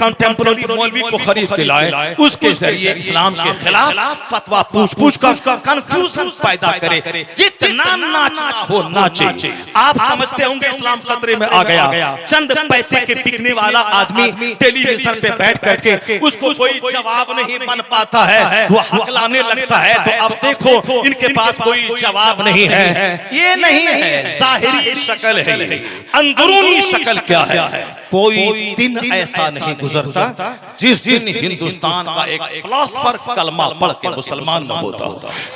कंटेम्पररी मौलवी को खरीद के लाए। उसके जरिए इस्लाम के खिलाफ फतवा पूछ कर कंफ्यूजन पैदा करे। जितना नाचना हो नाचे। आप समझते होंगे इस्लाम खतरे में आ गया। चंद पैसे के बिकने वाला आदमी टेलीविजन पे बैठ करके उसको कोई जवाब नहीं बन पाता है, वो हकलाने लगता है। तो अब देखो इनके पास कोई जवाब नहीं है। ये नहीं है जाहिरी शक्ल है, अंदरूनी शक्ल क्या है? कोई दिन ऐसा नहीं गुजरता जिस दिन हिंदुस्तान का एक फिलोसोफर कलमा पढ़ के मुसलमान न होता।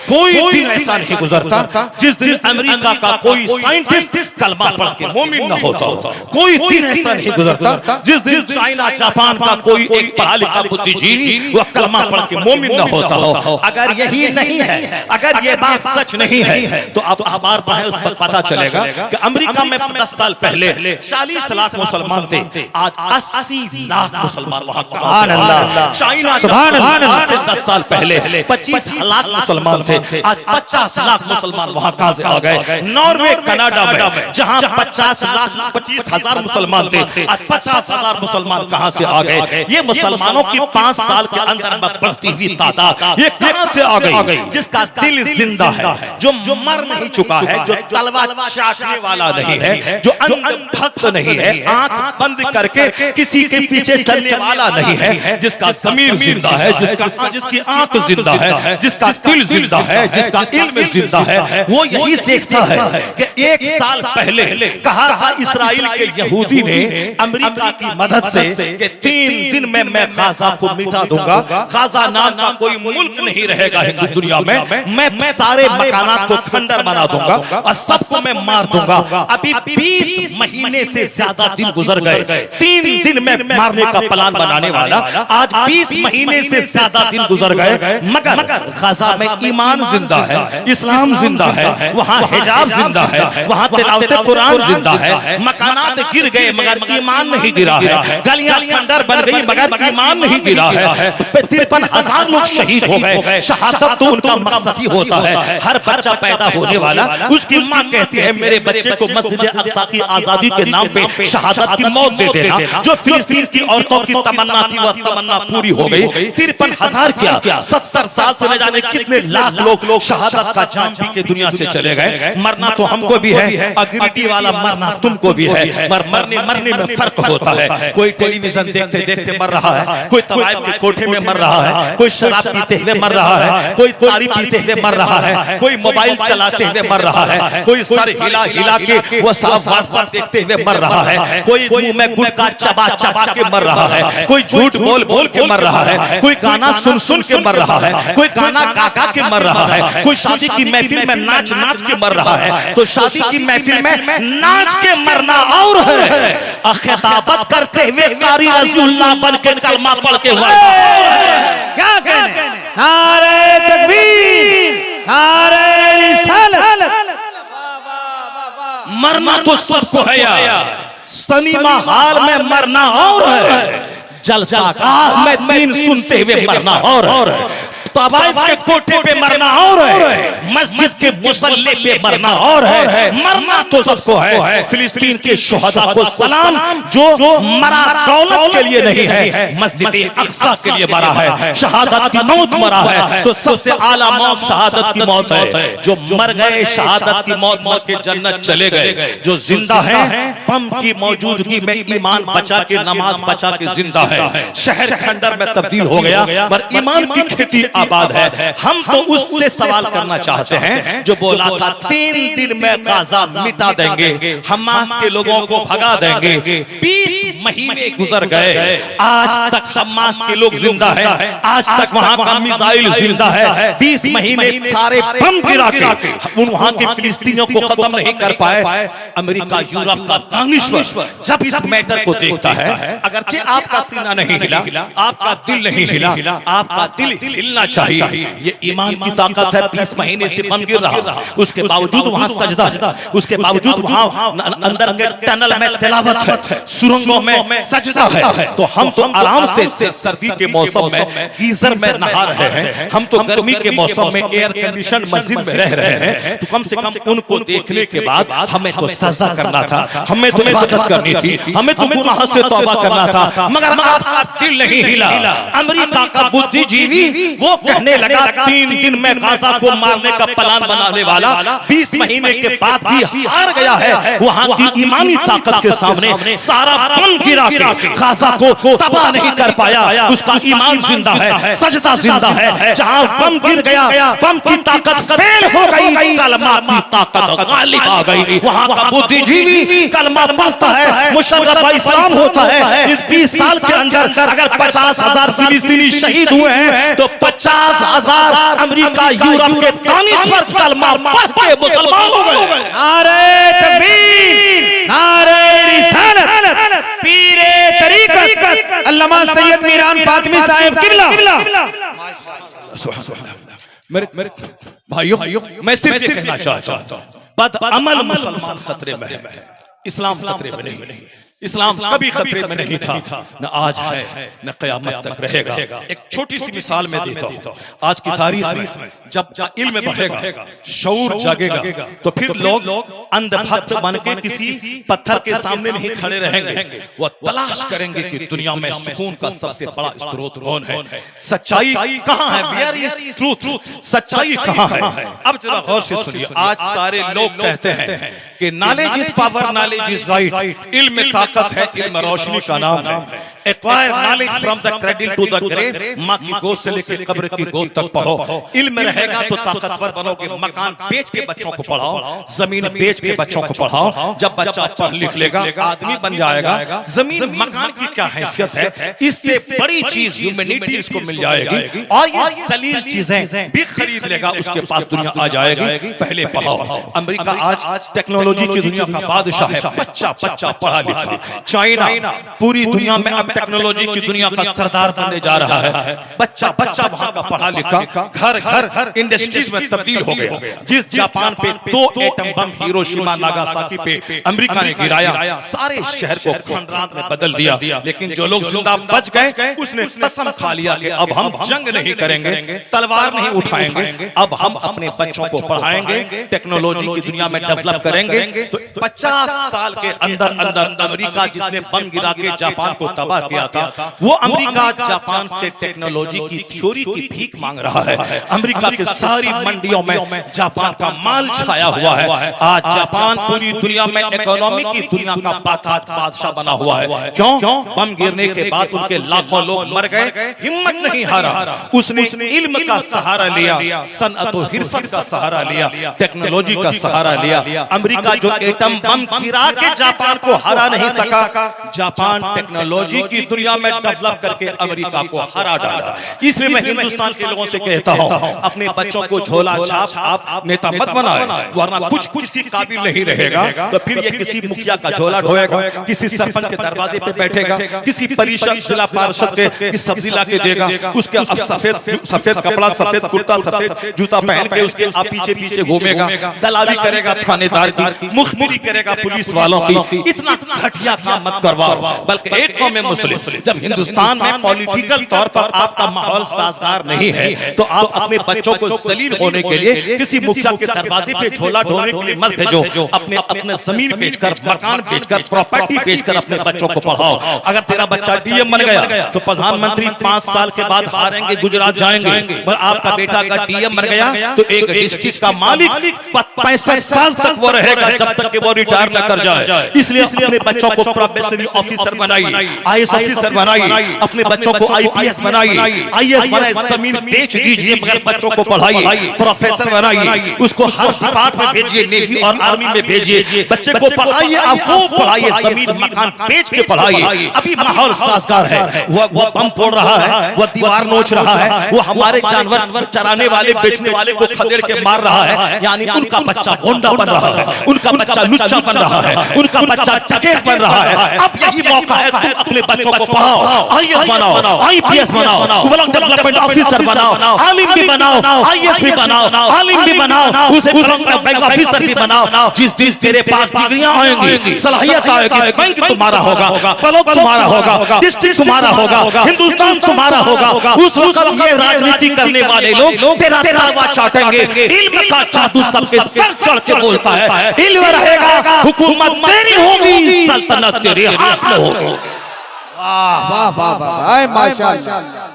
कोई दिन ऐसा नहीं गुजरता जिस दिन अमेरिका का कोई साइंटिस्ट कलमा पढ़ के मोमिन न होता। कोई दिन ऐसा नहीं गुजरता जिस दिन चाइना जापान का कोई एक पढ़ा लिखा बुद्धिजीवी वह कलमा पढ़ के मोमिन न होता हो। अगर यही नहीं है, अगर ये बात सच नहीं है, तो आप अखबार पढ़ें, उस पर पता चलेगा कि अमेरिका में 10 साल पहले 40 लाख मुसलमान थे, आज 80 लाख मुसलमान वहां। चाइना से 10 साल पहले 25 लाख मुसलमान थे, आज 50 लाख मुसलमान वहां कहां से आ गए? नॉर्वे कनाडा में जहां 25,000 मुसलमान थे, आज 50,000 मुसलमान कहां से आ गए? ये मुसलमानों की 5 साल के अंदर बढ़ती हुई तादाद ये कहां से आ गई? जिसका दिल जिंदा है, जो मर नहीं चुका है, जो तलवार चाटने वाला नहीं है, जो अंधभक्त नहीं है, आंख बंद करके किसी के पीछे चलने वाला नहीं है, जिसका ज़मीर जिंदा है, जिसकी आंख जिंदा है, जिसका दिल जिंदा है, जिसका इल्म जिंदा है, वो यही देखता है कि 1 साल पहले कहा था इस्राइल के यहूदी ने अमेरिका की मदद से कि 3 दिन में मैं गाजा को मिटा दूंगा। गाजा नाम का कोई मुल्क नहीं रहेगा हिंदू दुनिया में, मैं सारे मकानात को खंडर बना दूंगा और सबको मैं मार दूंगा। अभी 20 महीने से ज्यादा दिन गुजर गए, गए, 3 दिन में मारने का प्लान बनाने वाला। आज 20 महीने से ज्यादा दिन गुजर गए, मगर गजा में ईमान जिंदा है, इस्लाम जिंदा है, वहाँ हिजाब जिंदा है, वहाँ तिलावत कुरान जिंदा है। मकानात गिर गए मगर ईमान नहीं गिरा है, गलियां खंडर बन गई मगर ईमान नहीं गिरा है। 53,000 लोग शहीद हो गए। शहादत तो उनका मकसद ही होता है। हर बच्चा पैदा होने वाला उसकी माँ कहती है मेरे बच्चे को मस्जिद अक्सा की आजादी के नाम पे शहादत की मौत दे देना। जो फिलिस्तीन की औरतों की तमन्ना थी वह तमन्ना पूरी हो गई। 53,000 क्या 70 साल से न जाने कितने लाख लोग शहादत का जाम पी के दुनिया से चले गए। मरना तो हमको भी है, अग्रिटी वाला मरना तुमको भी है, मगर मरने में फर्क होता है। कोई टेलीविजन देखते देखते मर रहा है, कोई तवाइफ के कोठे में मर रहा है, कोई शराब पीते हुए मर रहा है, कोई ताड़ी पीते हुए मर रहा है, कोई मोबाइल चलाते हुए मर रहा है, कोई सर हिला हिला के वो साफ व्हाट्सएप देखते हुए मर रहा है, कोई मुंह में गुटखा चबा चबा के मर रहा है, कोई झूठ बोल बोल के मर रहा है, कोई गाना सुन सुन के मर रहा है, कोई गाना गा गा के मर रहा है, कोई शादी की महफिल में नाच नाच के मर रहा है। तो शादी की महफिल में नाच के मरना और है, खिताबत करते हुए कारी रसूलुल्लाह बन के कलमा पढ़ के हुआ क्या कहने? नारे तकबीर, नारे रिसालत। मरना तो सबको है यार, सिनेमा हॉल में मरना और है, जलसा में दीन सुनते हुए मरना और है, तवाइफ के कोठे पे मरना और है, मस्जिद के मुसल्ले पे मरना और है। मरना तो सबको है। फिलिस्तीन के शुहदा को सलाम जो मरा दौलत के लिए नहीं है, मस्जिद अक्सा के लिए मरा है, शहादत की मौत मरा है। तो सबसे आला मौत शहादत की मौत है। जो मर गए शहादत की मौत मर के जन्नत चले गए, जो जिंदा है बम की मौजूदगी में ईमान बचा के नमाज बचा के जिंदा है। शहर खंडर में तब्दील हो गया पर ईमान की खेती आबाद है। हम तो उससे सवाल करना चाहते हैं जो बोला था 3 दिन में गाजा मिटा देंगे, हमास के लोगों को भगा देंगे। 20 महीने गुजर गए, आज तक हमास के लोग जिंदा हैं, आज तक वहां का मिसाइल जिंदा है। 20 महीने सारे बम गिरा के उन वहां के फिलिस्तीनियों को खत्म नहीं कर पाए। अमेरिका यूरोप का दानिश्वर जब इस मैटर को देखता है, अगरचे आपका सीना नहीं हिला, आपका दिल नहीं हिला, आपका दिल हिलना चाहिए। ये ईमान की ताकत है। 20 महीने से बम गिर रहा, उसके बावजूद वहां सजदा है, उसके बावजूद वहां अंदर के टनल में तिलावत है, सुरंगों में सजदा है। तो हम तो आराम से सर्दी के मौसम में गीजर में नहा रहे हैं, हम तो गर्मी के मौसम में एयर कंडीशन मस्जिद में रह रहे हैं। तो कम से कम उनको देखने के बाद हमें तो सजदा करना था, हमें तो इबादत करनी थी, हमें तो गुनाह से तौबा करना था, मगर आपका दिल नहीं हिला। अमेरिका का बुद्धिजीवी वो कहने लगा 3 दिन में गाजा को मारने का प्लान बनाने वाला 20 महीने के बाद भी हार गया है। वहां की ईमानी ताकत के सामने सारा बम गिरा के गाजा को तबाह नहीं कर पाया। उसका ईमान जिंदा है, सजदा जिंदा है। जहां बम गिर गया, बम की ताकत फेल हो गई, कलमा की ताकत गालिब आ गई। वहां का बुद्धिजीवी कलमा पढ़ता है, मुशर्रफ इस्लाम होता है। इस 20 साल के अंदर अगर 50,000 फिलिस्तीनी शहीद हुए हैं तो 50,000 अमेरिका यूरोप के दानिश्वर कलमा पढ़ के मुसलमान हो गए। नारे तकबीर, नारे रिसालत, पीरे तरीकत अल्लामा सैयद मीरान फातिमी साहिब किबला। मेरे भाइयों, मैं सिर्फ ये कहना चाहता हूं, बदअमल मुसलमान खतरे में है, इस्लाम खतरे में नहीं। इस्लाम कभी खतरे में नहीं था, न आज है न क़यामत तक रहेगा। एक छोटी सी मिसाल में देता हूँ। आज की तारीख में जब इल्म बढ़ेगा, शऊर जागेगा, तो फिर लोग अंधभक्त बन के किसी पत्थर के सामने नहीं खड़े रहेंगे। वो तलाश करेंगे कि दुनिया में सुकून का सबसे बड़ा स्रोत कौन है, सच्चाई कहाँ है, वेयर इज ट्रूथ, सच्चाई कहाँ है। अब जरा गौर से सुनिए। आज सारे लोग कहते हैं कि knowledge is power, knowledge is right, इल्म ताकत है, इल्म रोशनी का नाम है। Acquire knowledge from the cradle to the grave, माँ की गोद से लेकर कब्र की गोद तक पढ़ो। इल्म रहेगा तो ताकतवर बनोगे। मकान बेच के बच्चों को पढ़ाओ, जमीन बेच के बच्चों को पढ़ाओ। जब बच्चा पढ़ लिख लेगा आदमी बन जाएगा। जमीन मकान की क्या हैसियत है, इससे बड़ी चीज ह्यूमैनिटी इसको मिल जाएगी और ये जलील चीजें भी खरीद लेगा, उसके पास दुनिया आ जाएगी। पहले पढ़ाओ। अमेरिका आज टेक्नोलॉजी की दुनिया का बादशाह है, बच्चा बच्चा पढ़ा लिखा चाइना पूरी दुनिया में अब टेक्नोलॉजी की दुनिया का सरदार बनने जा रहा है। बच्चा बच्चा वहां का पढ़ा लिखा घर घर इंडस्ट्रीज में तब्दील हो गया। जिस जापान पे 2 एटम बम हिरोशिमा नागासाकी पे अमेरिका ने गिराया, सारे शहर को खंडरात में बदल दिया। लेकिन जो लोग जिंदा बच गए उसने कसम खा लिया कि अब हम जंग नहीं करेंगे, तलवार नहीं उठाएंगे, अब हम अपने बच्चों को पढ़ाएंगे, टेक्नोलॉजी की दुनिया में डेवलप करेंगे। तो 50 साल के अंदर अंदर अमेरिका जिसने बम गिरा के जापान को तबाह किया था, वो अमेरिका जापान से टेक्नोलॉजी की थ्योरी की भीख मांग रहा है। अमेरिका की सारी मंडियों में जापान का माल छाया हुआ है। आज जापान पूरी दुनिया में इकोनॉमी की दुनिया का बादशाह बना हुआ है। क्यों? बम गिरने के बाद उनके लाखों लोग मर गए, हिम्मत नहीं हारा। उसने इल्म का सहारा लिया, सनअत और हिरफत का सहारा लिया, टेक्नोलॉजी का सहारा लिया। अमेरिका जो एटम बम गिरा के जापान को हरा नहीं सका, जापान टेक्नोलॉजी की दुनिया में डेवलप करके अमेरिका को हरा डाला। इसलिए मैं हिंदुस्तान के लोगों से कहता हूं, अपने बच्चों को झोला छाप आप नेता मत बनाए, वरना कुछ किसी काबिल नहीं रहेगा तो फिर ये किसी मुखिया का झोला ढोएगा, किसी सरपंच के दरवाजे पे बैठेगा, किसी परिषद जिला पार्षद के सब्जी ला के देगा, उसके अब सफेद कपड़ा, सफेद कुर्ता, सफेद जूता पहन के उसके आप पीछे पीछे घूमेगा, दलाली करेगा थानेदार की, मुखबिरी करेगा पुलिस वालों की। इतना घटिया काम मत करवाओ। बल्कि एक कौम मुस्लिम, जब हिंदुस्तान में पॉलिटिकल तौर पर आपका माहौल साजगार नहीं है तो आप अपने बच्चों को जलील होने के लिए किसी मुखिया के दरवाजे पे झोला ढोने के लिए मत भेजो। अपने अपने जमीन बेचकर, मकान बेचकर, प्रॉपर्टी बेचकर अपने बच्चों को पढ़ाओ। अगर तेरा बच्चा डीएम बन गया तो प्रधानमंत्री 5 साल के बाद हारेंगे, गुजरात जाएंगे। पर आपका बेटा अगर डीएम बन गया तो एक डिस्ट्रिक्ट का मालिक 65 साल तक वो रहेगा, जब तक कि वो रिटायर न कर जाए। इसलिए अपने बच्चों को प्रोबेशनरी ऑफिसर बनाइए, आईएएस ऑफिसर बनाइए, अपने बच्चों को आईपीएस बनाइए, आईएएस बनाइए, जमीन बेच दीजिए मगर बच्चों को पढ़ाइए, प्रोफेसर बनाइए, उसको हर डिपार्ट में भेजिए, नेवी और आर्मी में भेजिए, बच्चे को पढ़ाइए, आप खूब पढ़ाइए, जमीन मकान बेच के पढ़ाइए। अभी माहौल साजगार है, वो बम फोड़ रहा है, वो दीवार नोच रहा है, वो हमारे जानवर चराने वाले बेचने वाले को खदेड़ के मार रहा है, यानी उनका बच्चा गोंडा बन रहा है, उनका बच्चा लुच्चा बन रहा है, उनका बच्चा डकैत बन रहा है। अब यही मौका है, तुम अपने बच्चों को पढ़ाओ, आईएएस बनाओ, आईपीएस बनाओ, ब्लॉक डेवलपमेंट ऑफिसर बनाओ, आलिम भी बनाओ, आईएएस भी बनाओ, आलिम भी बनाओ, उसे बैंक ऑफिसर भी बनाओ। जिस दिन तेरे पास डिग्रियां आएंगी, सलाहियत आएगी, बैंक तुम्हारा होगा, ब्लॉक तुम्हारा होगा, डिस्ट्रिक्ट तुम्हारा होगा, हिंदुस्तान तुम्हारा होगा। उस वक्त ये राजनीति करने वाले लोग तेरा तलवा चाटेंगे। इल्म का जादू सबके सर चढ़ के बोलता है, इल्म रहेगा, हुकूमत तेरी होगी, सल्तनत तेरे हाथ में होगी। वाह वाह वाह वाह, माशाअल्लाह।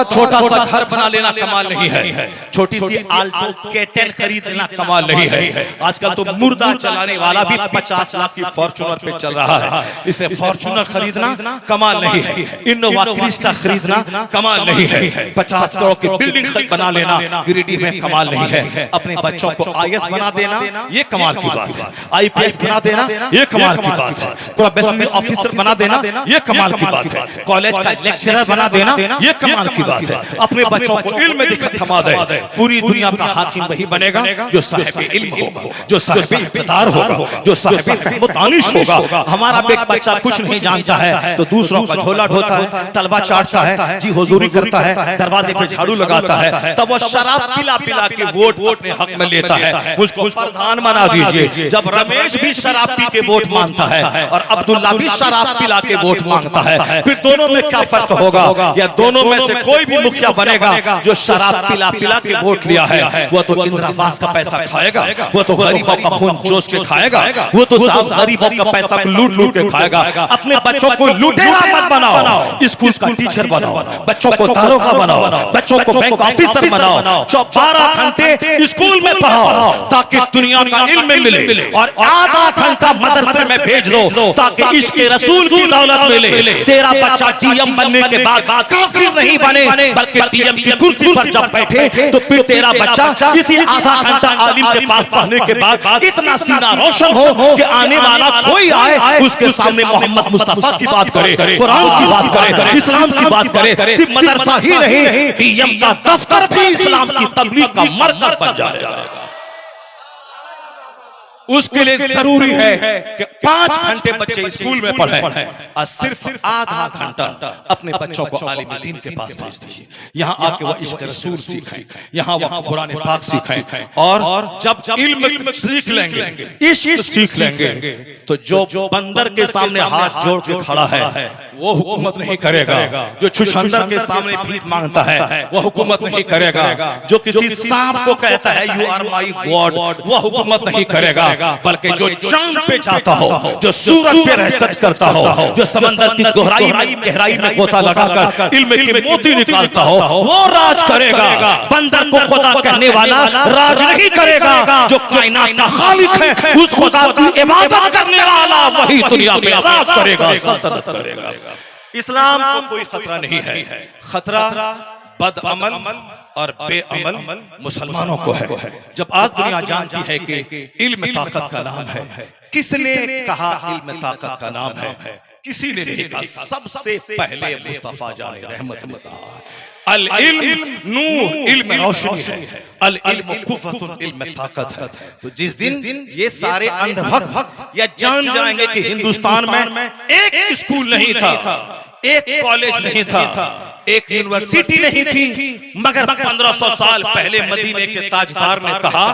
छोटा सा घर बना लेना कमाल नहीं है, छोटी सी आल्टो K10 खरीद लेना कमाल नहीं है। आजकल तो मुर्दा चलाने वाला भी 50 लाख की फॉर्च्यूनर पे चल रहा है, इसलिए फॉर्च्यूनर खरीदना कमाल नहीं है, इनोवा क्रिस्टा खरीदना कमाल नहीं है, 50 करोड़ की बिल्डिंग बना लेना गिरिडीह में कमाल नहीं है। अपने बच्चों को आईएएस बना देना ये कमाल की बात है, आईपीएस बना देना ये कमाल की बात है, प्रोबेशनरी ऑफिसर बना देना ये कमाल की बात है, कॉलेज का लेक्चरर बना देना ये कमाल की बात है। अपने बच्चों को इल्म में थमा दे, पूरी दुनिया का हाकिम वही बनेगा जो साहिब इल्म होगा, जो साहिब इक़्तिदार होगा, जो साहिब फ़हम व दानिश होगा। हमारा बच्चा कुछ नहीं जानता है तो दूसरों का झोला ढोता है, तलवा चाटता है, जी हुजूरी करता है, दरवाजे पे झाड़ू लगाता है, तब वो शराब पिला पिला के वोट अपने हक में लेता है। मुझको प्रधान बना दीजिए। जब रमेश भी शराब पी के वोट मांगता है और अब्दुल्ला भी शराब पिला के वोट मांगता है, फिर दोनों में क्या फर्क होगा? या दोनों में से कोई भी मुखिया बनेगा जो शराब पिला पिला के वोट लिया है, वो तो इंदिरावास का पैसा खाएगा, वो तो गरीबों का खून जोश के खाएगा, वो तो साहब गरीबों का पैसा लूट लूट के खाएगा। अपने बच्चों को लुटेरा मत बनाओ, स्कूल का टीचर बनाओ, बच्चों को दारोगा बनाओ, बच्चों को बैंक ऑफिसर बनाओ, 12 घंटे स्कूल में पढ़ाओ ताकि दुनिया का इल्म मिले, और आधा घंटा मदरसे में भेज दो ताकि इश्क रसूल की दौलत मिले। तेरा बच्चा डीएम बनने के बाद काफिर नहीं बने, बल्कि डीएम की कुर्सी पर जब बैठे तो फिर तेरा बच्चा इसी आधा घंटा आलिम के पास पढ़ने के बाद इतना सीना रोशन हो कि आने वाला कोई आए उसके सामने मोहम्मद मुस्तफा की बात करे, कुरान की बात करे, इस्लाम की बात करे। सिर्फ मदरसा ही नहीं, डीएम का दफ्तर भी इस्लाम की तबलीग का मरकज बन जाएगा। उसके लिए जरूरी है कि 5 घंटे बच्चे स्कूल में पढ़े और सिर्फ आधा घंटा अपने बच्चों को आलिम दीन के पास भेज दीजिए। यहाँ आके वह इश्क रसूल सीखें, यहाँ वह कुरान पाक सीखें, और जब इल्म सीख लेंगे, इश्क सीख लेंगे, तो जो बंदर के सामने हाथ जोड़ के खड़ा है वो हुकूमत नहीं करेगा। जो छुछंदर के सामने भीख मांगता है वो हुकूमत नहीं करेगा। जो किसी सांप को कहता है यू आर माई गॉड, वह हुकूमत नहीं करेगा। बल्कि जो चांद पे जाता हो, जो सूरज पे रिसर्च करता हो, जो समंदर की गहराई में गोता लगाकर इल्म के मोती निकालता हो, वो राज करेगा। बंदर को खुदा कहने वाला राज नहीं करेगा। जो कायनात का खालिक है, उस खुदा की इबादत करने वाला वही दुनिया में राज करेगा, सल्तनत करेगा। इस्लाम को कोई खतरा नहीं है। खतरा बदअमल और बेअमल मुसलमानों को है। जब आज दुनिया जानती है कि इल्म ताकत का नाम है, किसने कहा इल्म ताकत का नाम है? किसी ने नहीं कहा। सबसे पहले मुस्तफा जान रहमत अल इल्म नूर, इल्म रोशनी है। अल इल्म कुव्वतुन, इल्म ताकत है। तो जिस दिन ये सारे अंधभक्त या जान जाएंगे कि हिंदुस्तान में एक स्कूल नहीं था, एक कॉलेज नहीं था, एक यूनिवर्सिटी नहीं थी, मगर 1500 साल पहले मदीने के ताजदार ने कहा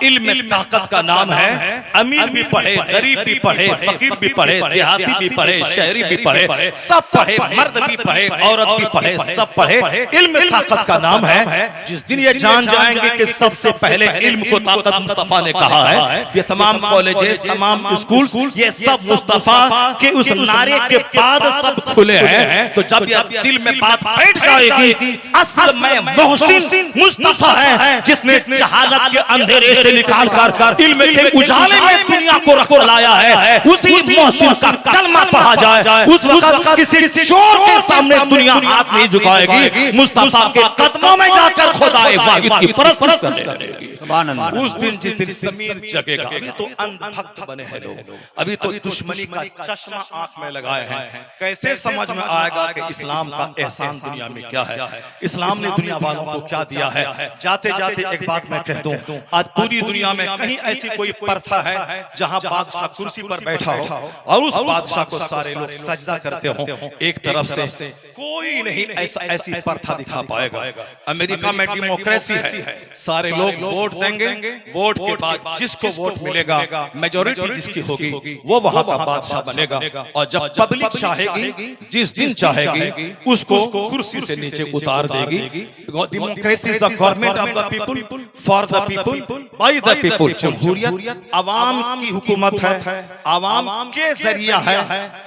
इल्म ताकत का नाम है। अमीर भी पढ़े, गरीब भी पढ़े, फकीर भी पढ़े, देहाती भी पढ़े, शहरी भी पढ़े, सब पढ़े, मर्द भी पढ़े, औरत भी पढ़े, सब पढ़े। इल्म ताकत का नाम है। जिस दिन ये जान जाएंगे कि सबसे पहले इल्म को ताकत मुस्तफा ने कहा है, ये तमाम कॉलेजेस, तमाम स्कूल, ये सब मुस्तफा के उस नारे के बाद सब खुले हैं। तो जब ये दिल में बात बैठ जाएगी, असल में मोहसिन मुस्तफा है, जिसने जहालत के अंधेरे से निकालकर इल्म के उजाले में दुनिया को रख लाया है। उसी मोहसिन का कलमा पढ़ा जाए, उस वक्त किसी चोर के सामने दुनिया हाथ नहीं झुकाएगी। मुस्तफा के कदमों में जाकर खुदाए वाहिद की परस्त करने लगेगी। उस दिन जिस दिन जमीन जगेगा। अभी तो अंधभक्त बने हैं लोग, अभी तो दुश्मनी का चश्मा आंख में लगाए हैं। कैसे समझ में आएगा कि इस्लाम का एहसान दुनिया में क्या है, इस्लाम ने दुनिया वालों को क्या दिया है। जाते जाते एक बात मैं कह दूं, आज पूरी दुनिया में कहीं ऐसी कोई प्रथा है जहां बादशाह कुर्सी पर बैठा हो और उस बादशाह को सारे लोग सजदा करते हो एक तरफ से? कोई नहीं ऐसी प्रथा दिखा पाएगा। अमेरिका में डेमोक्रेसी है, सारे लोग वोट देंगे, वोट के बाद जिसको वोट मिलेगा, मेजॉरिटी जिसकी होगी, वो वहां का बादशाह बनेगा। और जब पब्लिक चाहेगी, जिस दिन चाहेगी, उसको कुर्सी से नीचे उतार देगी। Democracy is the government of the people, for the people, by the people. जमहूरियत अवाम की हुकूमत है, अवाम के जरिया है,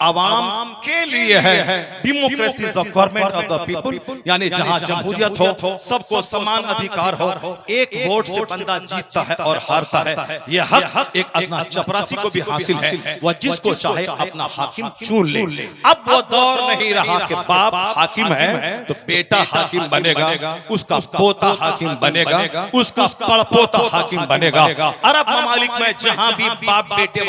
अवाम के लिए है। Democracy is the government of the people, यानी जहां जमहूरियत हो, सबको समान अधिकार हो, एक वोट से बंदा जीतता है और हारता है। यह हक एक अपना चपरासी को भी हासिल है, वह जिसको चाहे अपना हाकिम चुन ले। अब वो दौर नहीं रहा कि बाप हाकिम है तो बेटा हाकिम बनेगा, उसका पोता हाकिम बनेगा, उसका पड़पोता हाकिम बनेगा। अरब ममालिक में जहां भी बाप बेटे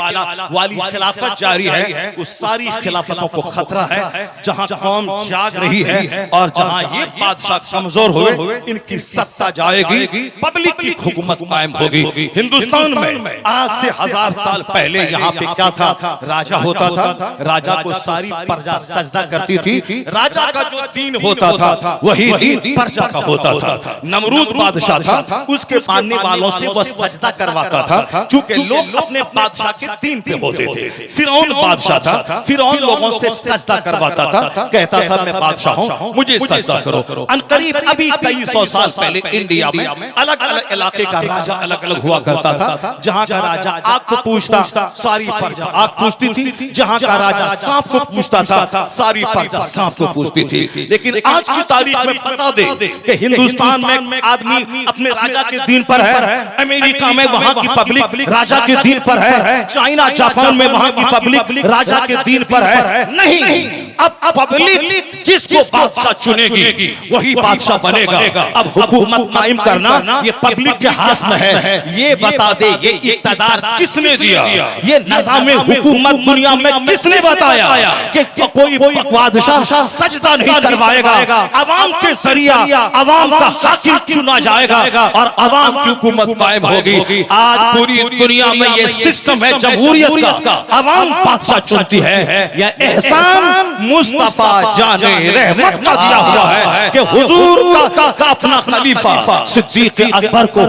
वाली खिलाफत जारी है, उस सारी खिलाफतों को खतरा है। जहां कौम जाग रही है और जहां ये बादशाह कमजोर हुए, इनकी सत्ता जाएगी, पब्लिक की हुकूमत कायम होगी। हिंदुस्तान में आज से 1000 साल पहले यहाँ पे क्या था? राजा होता था, राजा को सारी प्रजा सजदा करती थी। राजा का जो दीन होता था वही दीन प्रजा का होता था। नमरूद बादशाह था, उसके मानने वालों से वह सजदा करवाता था, चूंकि लोग अपने बादशाह के दीन पे होते थे। फिरौन बादशाह था, फिरौन लोगों से सजदा करवाता था, कहता था मैं बादशाह हूँ, मुझे सजदा करो। अनकरीब अभी कई 100 साल पहले इंडिया में अलग अलग इलाके का राजा अलग अलग हुआ करता था। जहाँ का राजा आग को पूछता, सारी प्रजा आग पूछती थी। जहाँ का राजा सांप को पूछता था, सारी प्रजा सांप को पूछती थी। लेकिन आज की तारीख में बता दे कि हिंदुस्तान में आदमी अपने राजा के दीन पर है, अमेरिका में वहाँ की पब्लिक राजा के दीन पर है, चाइना जापान में वहाँ की पब्लिक राजा के दीन पर है। नहीं, अब पब्लिक जिसको बादशाह चुनेगी वही बादशाह बनेगा। अब हुकूमत कायम करना ये पब्लिक के हाथ में है। ये बता दे ये इक़्तिदार किसने दिया, ये निज़ाम हुकूमत दुनिया में किसने बताया कि कोई बादशाह सजदा नहीं करवाएगा। अवाम के जरिया अवाम का हाकिम चुना जाएगा और अवाम की हुकूमत कायम कायम होगी। आज पूरी दुनिया में ये सिस्टम है जमहूरियत का, अवाम बादशाह चुनती है। यह एहसान मुस्तफा जाने रहमत का दिया हुआ है कि हुजूर का अपना खलीफा सिद्दीक अकबर को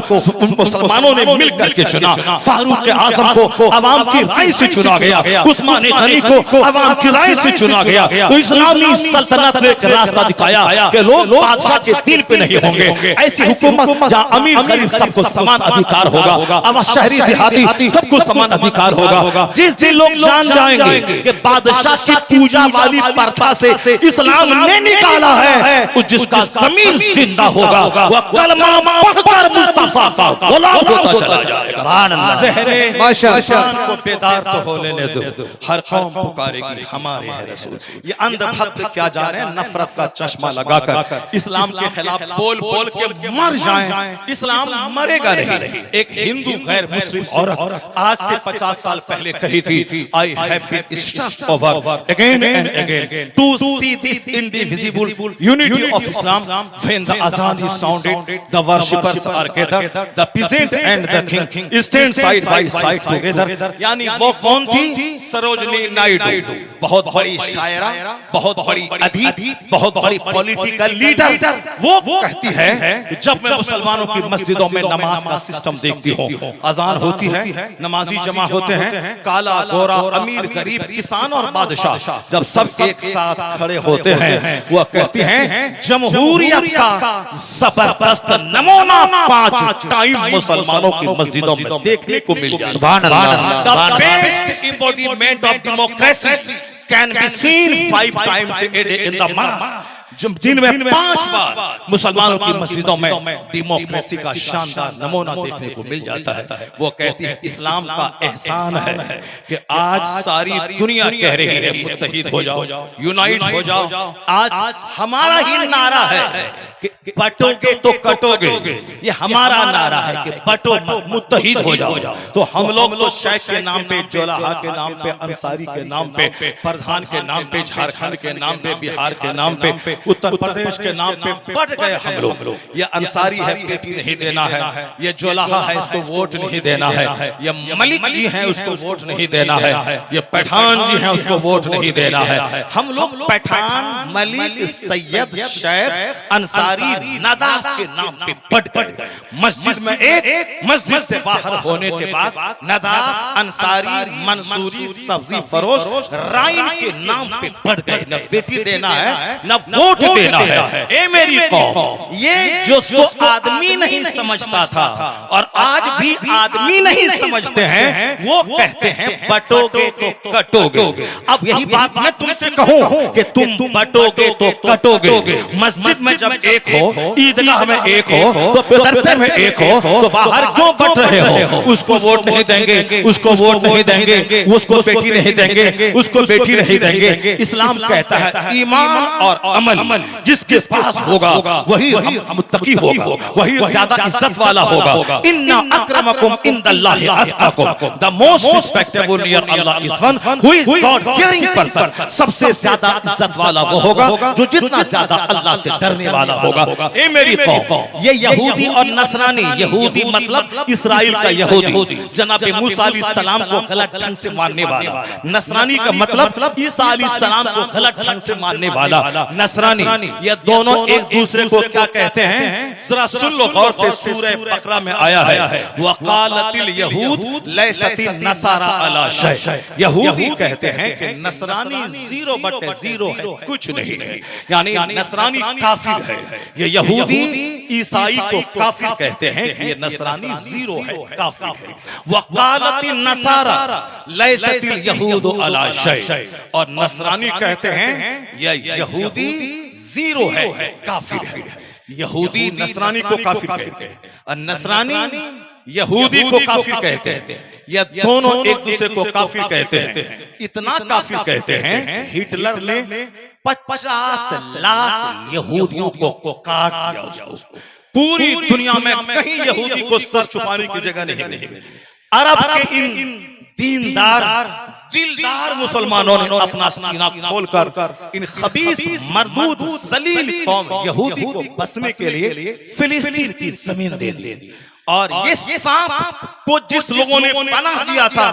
मुसलमानों ने मिलकर के चुना, फारूक आजम को अवाम की राय से चुना गया, उस्मान गनी को अवाम की राय से चुना गया। तो इस्लामी सल्तनत ने एक रास्ता दिखाया कि लोग बादशाह के दिल पे नहीं होंगे। ऐसी हुकूमत जहां अमीर गरीब सबको समान अधिकार होगा, अब शहरी देहाती सबको समान अधिकार होगा। जिस दिन लोग जान जाएंगे कि बादशाह की पूजा वाली प्रथा से इस्लाम ने निकाला है, जिसका ज़मीर जिंदा होगा वह कलमा पढ़कर मुस्तफा का गुलाम होता चला जाएगा। ज़हरे इंसान को बेदार तो हो लेने दो, हर कौम पुकारेगी हमारे हैं रसूल। ये अंधभक्त क्या जाने, नफरत का चश्मा लगाकर इस्लाम के खिलाफ बोल बोल के मर जाएं। इस्लाम मरेगा नहीं। एक हिंदू गैर मुस्लिम औरत आज से 50 साल पहले कही थी, I have been struck over again and again to see this indivisible unity of Islam. When the azan is sounded, the worshippers are gathered, the peasant and the king stand side by side together. यानी वो कौन थी? सरोजनी नायडू, बहुत बड़ी शायरा, बहुत बड़ी अदीब, बहुत बड़ी पॉलिटिकल लीडर। वो कहती है कि जब मैं मुसलमानों की मस्जिदों में नमाज का सिस्टम देखती हूँ, अजान होती है, नमाजी जमा होते हैं, काला गोरा अमीर गरीब किसान और बादशाह जब सब एक साथ खड़े होते हैं, वह कहती हैं जमहूरियत का जबरदस्त नमूना 5 टाइम मुसलमानों की मस्जिदों में देखने को मिल जाता है। The best embodiment of democracy can be seen 5 times a day in the mosque. दिन में 5 बार मुसलमानों की मस्जिदों में डेमोक्रेसी का शानदार नमूना देखने को मिल जाता है। वो कहती है इस्लाम का एहसान है कि आज सारी दुनिया कह रही है मुत्तहिद हो जाओ, यूनाइट हो जाओ। आज हमारा ही नारा है कि बटोगे तो कटोगे, ये हमारा नारा है कि बटो मुत्तहिद हो जाओ। तो हम लोग तो शेख के नाम पे, जोलाहा के नाम पे, अंसारी के नाम पे, प्रधान के नाम पे, झारखंड के नाम पे, बिहार के नाम पे, उत्तर प्रदेश के नाम पे बढ़ गए हम लोग। ये अंसारी है, बेटी नहीं देना है, ये जोलाहा है, इसको वोट नहीं देना है, ये मलिक जी हैं, उसको वोट नहीं देना है, ये पठान जी हैं, उसको वोट नहीं देना है। हम लोग पठान, मलिक, सैयद, शेख, अंसारी, नदाफ के नाम पे बढ़ गए। मस्जिद में एक, मस्जिद से बाहर होने के बाद नदाफ, अंसारी, मंसूरी, सब्जी फरोश, राइन के नाम पे बढ़ गए। न बेटी देना है, न वोट देना है। ए मेरी कौम, ये जो आदमी नहीं समझता था और आज भी आदमी नहीं समझते हैं, वो कहते हैं बटोगे तो कटोगे। अब यही बात मैं तुमसे कहूं कि तुम बटोगे तो कटोगे। मस्जिद में जब एक हो, ईदगाह में एक हो, तो मदरसे में एक हो, तो बाहर क्यों बट रहे हो? उसको वोट नहीं देंगे, उसको वोट नहीं देंगे, उसको बेटी नहीं देंगे, उसको बेटी नहीं देंगे। इस्लाम कहता है ईमान और अमल जिसके पास होगा वही मुत्तकी होगा, वही ज्यादा इज्जत वाला होगा। इन्ना अक्रमकुम इंदल्लाहि अत्काकुम, the most respectable near Allah is one who is god fearing person. सबसे ज्यादा इज्जत वाला वो होगा जो जितना ज्यादा अल्लाह से डरने वाला होगा। ए मेरी कौम, ये यहूदी और नसरानी, यहूदी मतलब इस्राइल का यहूदी, जनाब मूसा अलैहिस्सलाम को गलत ढंग से मानने वाला, नसरानी का मतलब ईसा अलैहिस्सलाम को गलत ढंग से मानने वाला नसरानी। ये दोनों एक दूसरे को क्या कहते हैं, जरा सुन लो गौर से। सूरह बकरा में आया है वकालतिल यहूद लैसतिन नसारा अला शै। यहूदी कहते हैं कि नसरानी 0/0 है, कुछ नहीं है, यानी नसरानी काफिर है। ये यहूदी ईसाई को काफिर कहते हैं कि ये नसरानी 0 है, काफिर है। वकालतिन नसारा लैसतिल यहूद अला शै, और नसरानी कहते हैं ये यहूदी 0 है, काफिर है। यहूदी नसरानी को काफिर कहते हैं और नसरानी यहूदी को काफिर कहते हैं। ये दोनों एक दूसरे को काफिर कहते हैं। इतना काफिर कहते हैं हिटलर ने 50 लाख यहूदियों को काट दिया उसको। पूरी दुनिया में कहीं यहूदी को सर छुपाने की जगह नहीं मिली। अरब के इन दीनदार दिलदार मुसलमानों ने अपना सीना खोलकर इन खबीस मरदूद जलील कौम यहूदी को बसने के लिए फिलिस्तीन की जमीन दे दी और ये सांप को जिस लोगों ने पनाह दिया था,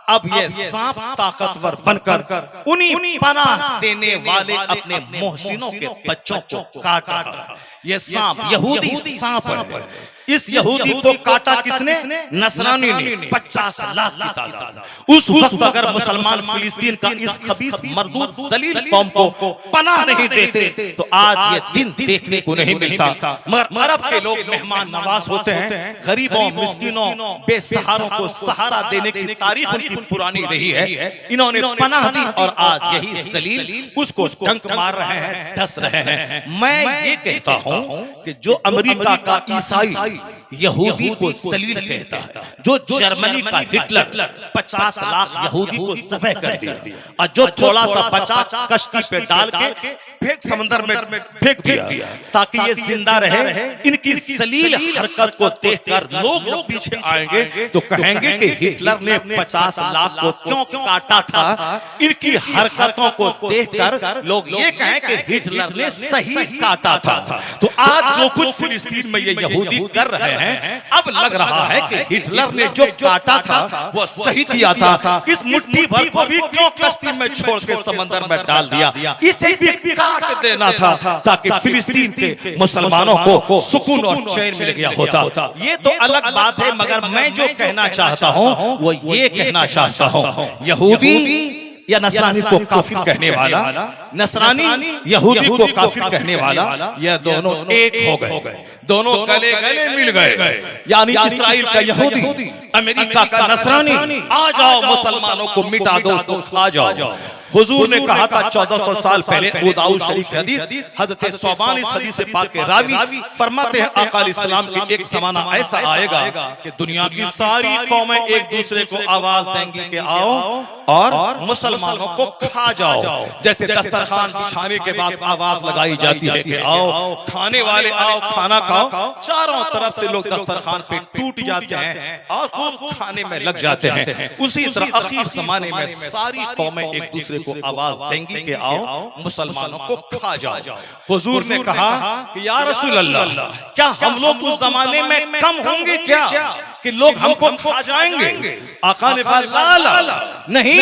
अब ये सांप ताकतवर बनकर उन्हीं पनाह देने वाले अपने मोहसिनों के बच्चों को काट रहा है। ये सांप यहूदी सांप है। इस यहूदी को काटा किसने? नसरानी ने। 50 लाख की तादाद। उस वक्त अगर मुसलमान फिलिस्तीन का इस खबीस मरदूद जलील कौम को पनाह नहीं देते तो आज ये दिन देखने को नहीं मिलता। मगर अरब के लोग मेहमान नवाज होते हैं। गरीबों, मिस्किनों, बेसहारों को सहारा देने की तारीख उनकी पुरानी रही है। इन्होंने पनाह दी और आज यही जलील उसको डंक मार रहे हैं, डस रहे हैं। मैं ये कहता हूं कि जो अमेरिका का ईसाई यहूदी को जलील कहता है, जो जर्मनी का हिटलर 50 लाख यहूदी को ज़बह कर दिया और जो थोड़ा सा बचा कश्ती पे डाल के फेंक समंदर में फेंक दिया ताकि ये जिंदा रहे, इनकी जलील हरकत को देखकर लोग पीछे आएंगे तो कहेंगे कि हिटलर ने 50 लाख को क्यों काटा था। इनकी हरकतों को देखकर लोग ये कहें कि हिटलर ने सही काटा था। तो आज जो कुछ फिलिस्तीन में ये यहूदी कर रहे हैं, अब लग रहा है कि हिटलर ने जो काटा था वो सही किया था। इस मुट्ठी भर को भी क्यों कश्ती में छोड़ के समंदर में डाल दिया? इसे भी काट देना था ताकि फिलिस्तीन के मुसलमानों को सुकून और चैन मिल गया होता। ये तो अलग बात है, मगर मैं जो कहना चाहता हूं वो ये कहना चाहता हूं, यहूदी या नसरानी को काफिर कहने वाला, नसरानी यहूदी को काफिर कहने वाला, यह दोनों एक हो गए, दोनों गले गले मिल गए। यानी इस्राइल का यहूदी, अमेरिका का नसरानी, आ जाओ मुसलमानों को मिटा दो, उसको खा जाओ। हुजूर ने कहा था 1400 साल पहले, अबू दाऊद शरीफ की हदीस, हज़रत सौबान इस हदीस से पाक के रावी फरमाते हैं, आका अलैहिस्सलाम के एक ज़माना ऐसा आएगा कि दुनिया की सारी कौमें एक दूसरे को आवाज देंगी कि आओ और मुसलमानों को खा जाओ। जैसे दस्तरखान बिछाने के बाद आवाज लगाई जाती है कि आओ खाने वाले आओ खाना खाओ, चारों तरफ से लोग दस्तरखान पे टूट जाते हैं और खूब खाने में लग जाते हैं। उसी तरह आखिर जमाने में सारी कौमें एक दूसरे को आवाज देंगी कि आओ मुसलमानों को खा जाओ। हुजूर ने कहा कि या रसूल अल्लाह, क्या हम लोग उस जमाने में कम होंगे क्या कि लोग हमको खा जाएंगे? आका ने कहा ला ला, नहीं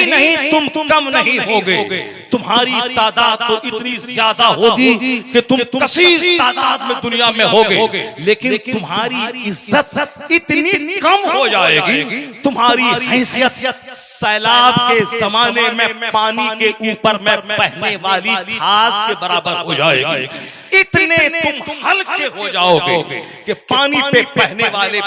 तुम कम नहीं होगे, तुम्हारी तादाद तो इतनी ज्यादा होगी कि तुम कसीर तादाद में दुनिया में होगे, लेकिन तुम्हारी इज्जत इतनी कम हो जाएगी, तुम्हारी हैसियत सैलाब के जमाने में पानी के ऊपर में बहने वाली घास के बराबर हो जाएगी। इतने तुम हल्के हो जाओगे कि पानी पे बहने वाले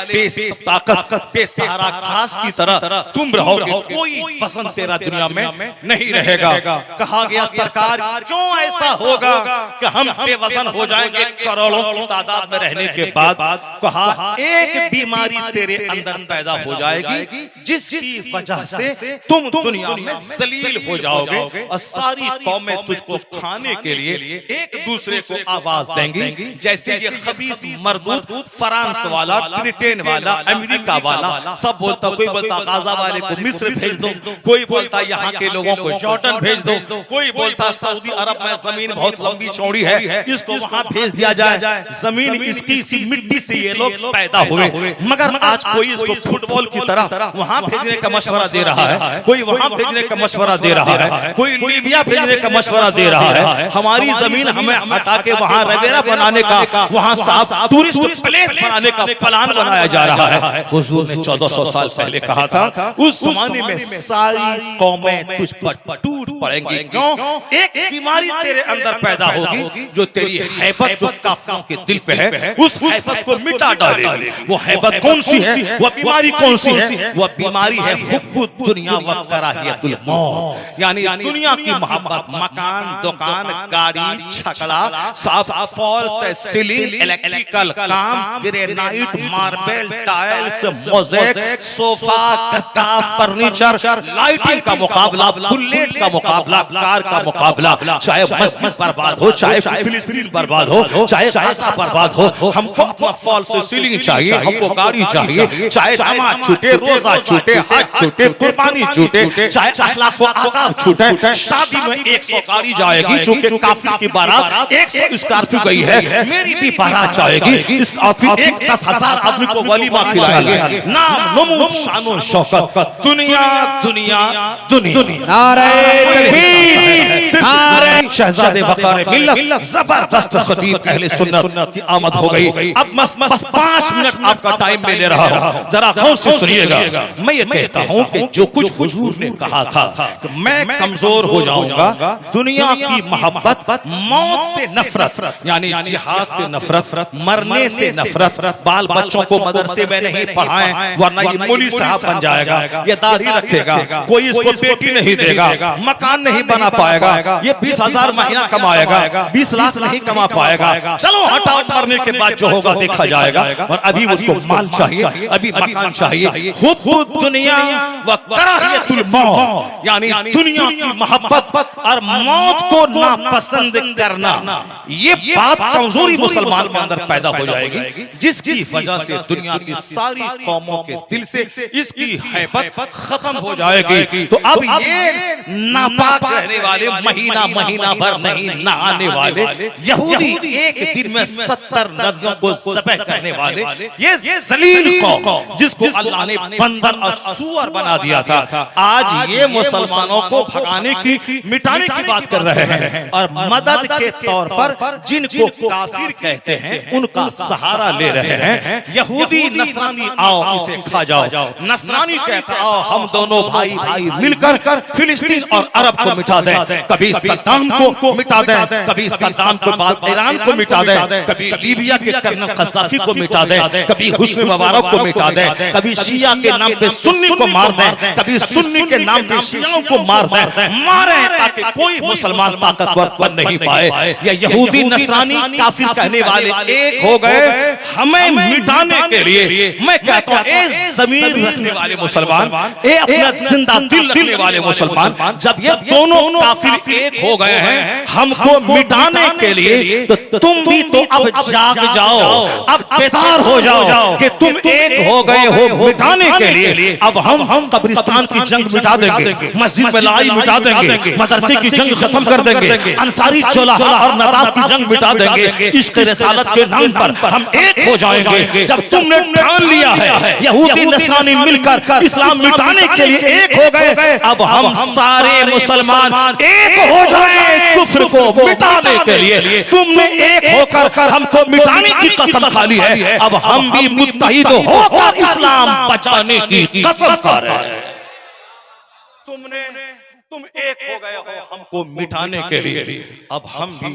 बेसहारा घास की तरह तुम रहोगे, कोई वजन तेरा दुनिया में नहीं रहेगा। कहा गया सरकार क्यों ऐसा होगा कि हम बेवजन हो जाएंगे करोड़ों की तादाद में रहने के बाद? कहा एक बीमारी तेरे अंदर पैदा हो जाएगी जिसकी वजह से तुम दुनिया में जलील हो जाओगे और सारी कौमें तुझको खाने के लिए एक दूसरे को आवाज देंगी। जैसे ये खबीस मरदूद फ्रांस वाला, ब्रिटेन वाला, अमेरिका वाला सब बोलता, कोई बोलता गाजा वाले को मिस्र भेज दो, कोई बोलता यहाँ के लोगों को जॉर्डन भेज दो, कोई बोलता सऊदी अरब में जमीन बहुत लंबी चौड़ी है इसको वहां भेज दिया जाए, जमीन इसकी इसी मिट्टी से ये लोग पैदा हुए। मगर आज कोई इसको फुटबॉल की तरह वहां भेजने का मशवरा दे रहा है, कोई वहां भेजने का मशवरा दे रहा है, कोई लीबिया भेजने का मशवरा दे रहा है। हमारी जमीन हमें हटा के वहां रवेरा बनाने का, वहां साफ टूरिस्ट प्लेस बनाने का प्लान बनाया जा रहा है। हुजूर ने 1400 साल पहले कहा था उस जमाने में सारी कौमें तुझ पर टूट पड़ेंगी। क्यों? एक बीमारी तेरे अंदर पैदा होगी जो तेरी हैबत जो काफिरों के दिल पे है उस हैबत को मिटा डालेगी। वो हैबत कौन सी है? वो बीमारी कौन सी है? वो बीमारी है हुब्बुद दुनिया व कराहियतुल मौत, यानी दुनिया की मोहब्बत, मकान, दुकान, गाड़ी, छकड़ा, साफ फॉल से सीलिंग, इलेक्ट्रिकल काम, granite, marble, tile, tiles, mosaic, sofa, गद्दा, फर्नीचर, लाइटिंग का मुकाबला, बुलेट का मुकाबला, कार का मुकाबला, चाहे मस्जिद बर्बाद हो, चाहे फिलिस्तीन बर्बाद हो, चाहे गाज़ा बर्बाद हो, हमको अपना फॉल्स सीलिंग चाहिए, हमको गाड़ी चाहिए, चाहे नमाज छूटे, रोजा छूटे, हज छूटे, कुर्बानी छूटे, चाहे अखलाक व आदाब छूटे, शादी में 100 गाड़ी जाएगी, चूंकि काफिर की बारात 100 स्कॉर्पियो गई है, मेरी भी बारात जाएगी, इस काफिर 10,000 आदमी को वलीमा खिलाएंगे, नाम नमूद शानो शौकत, दुनिया दुनिया दुनिया। नारे तकबीर, नारे शहजादे वक़ार मिल्लत जबरदस्त खतीब अहले सुन्नत की आमद हो गई। अब बस 5 मिनट आपका टाइम में ले रहा हूं, जरा गौर से सुनिएगा। मैं ये कहता हूं कि जो कुछ हुजूर ने कहा था कि मैं कमजोर हो जाऊंगा, दुनिया की मोहब्बत, मौत से नफरत, यानी जिहाद से नफरत, मरने से नफरत, बाल बच्चों को मदरसे में नहीं पढ़ाएं वरना ये मौलवी साहब बन जाएगा, ये दाढ़ी रखेगा, कोई इसको बेटी नहीं देगा, मकान नहीं बना पाएगा, ये 20,000 महीना कमाएगा, 20 लाख नहीं कमा पाएगा, चलो हटाओ, मरने के बाद जो होगा देखा जाएगा, और अभी उसको माल चाहिए, अभी मकान चाहिए। हुब्बुद दुनिया व कराहियतुल मौत, यानी दुनिया की मोहब्बत और मौत को नापसंद करना, ये बात कमजोरी मुसलमान के अंदर पैदा हो जाएगी, जिसकी वजह से दुनिया की सारी कौमों के दिल से इसकी हैबत खत्म हो जाएगी। तो अब ये नापाक रहने वाले, महीना महीना भर नहीं नहाने वाले यहूदी, एक दिन में 70 नबियों को ज़बह करने वाले, ये जलील कौम जिसको अल्लाह ने बंदर और सूअर बना दिया था, आज ये मुसलमानों को भगाने की, मिटाने की बात कर रहे हैं, और मदद के तौर पर जिनको काफिर कहते हैं उनका सहारा ले रहे हैं। यहूदी नसरानी आओ इसे खा जाओ, नसरानी कहता आओ हम दोनों भाई भाई मिलकर फिलिस्तीन और अरब को मिटा दें, कभी सद्दाम को मिटा दें, कभी सद्दाम को बाद ईरान को मिटा दें, कभी लीबिया के कर्नल कज़्ज़ाफ़ी को मिटा दें, कभी हुस्न मुबारक को मिटा दें, कभी शिया के नाम पे सुन्नी को मार दें, कभी सुन्नी के नाम पे शियाओं को मार दें, मारे ताकि कोई मुसलमान ताकतवर बन नहीं पाए। ये यहूदी नसरानी काफिर कहने वाले एक हो गए हमें मिटाने के लिए। मैं कहता हूं ए ज़मीर रखने वाले मुसलमान, ए अपना जिंदा दिल रखने वाले मुसलमान, जब ये दोनों काफिर एक हो गए हैं हमको मिटाने के लिए, तो तुम भी तो अब जाग जाओ, अब बेदार हो जाओ कि तुम एक हो गए हो मिटाने के लिए। अब हम कब्रिस्तान की जंग मिटा देंगे, मस्जिद में लड़ाई मिटा देंगे, मदरसे की जंग खत्म कर देंगे, अंसारी चोलाहा और नदाब की जंग मिटा देंगे, इश्क़ रिसालत के नाम पर हम एक हो जाएंगे। जब तुमने ठान लिया है यहूदी नसरानी मिलकर इस्लाम मिटाने के लिए एक हो गए, अब हम सारे मुसलमान एक हो जाएं कुफ्र को मिटाने के लिए। तुमने एक होकर हमको मिटाने की कसम खा ली है, अब हम भी मुत्तहिद होकर इस्लाम बचाने की कसम खा रहे हैं। तुम एक हो गए हो हमको मिटाने के लिए, अब हम भी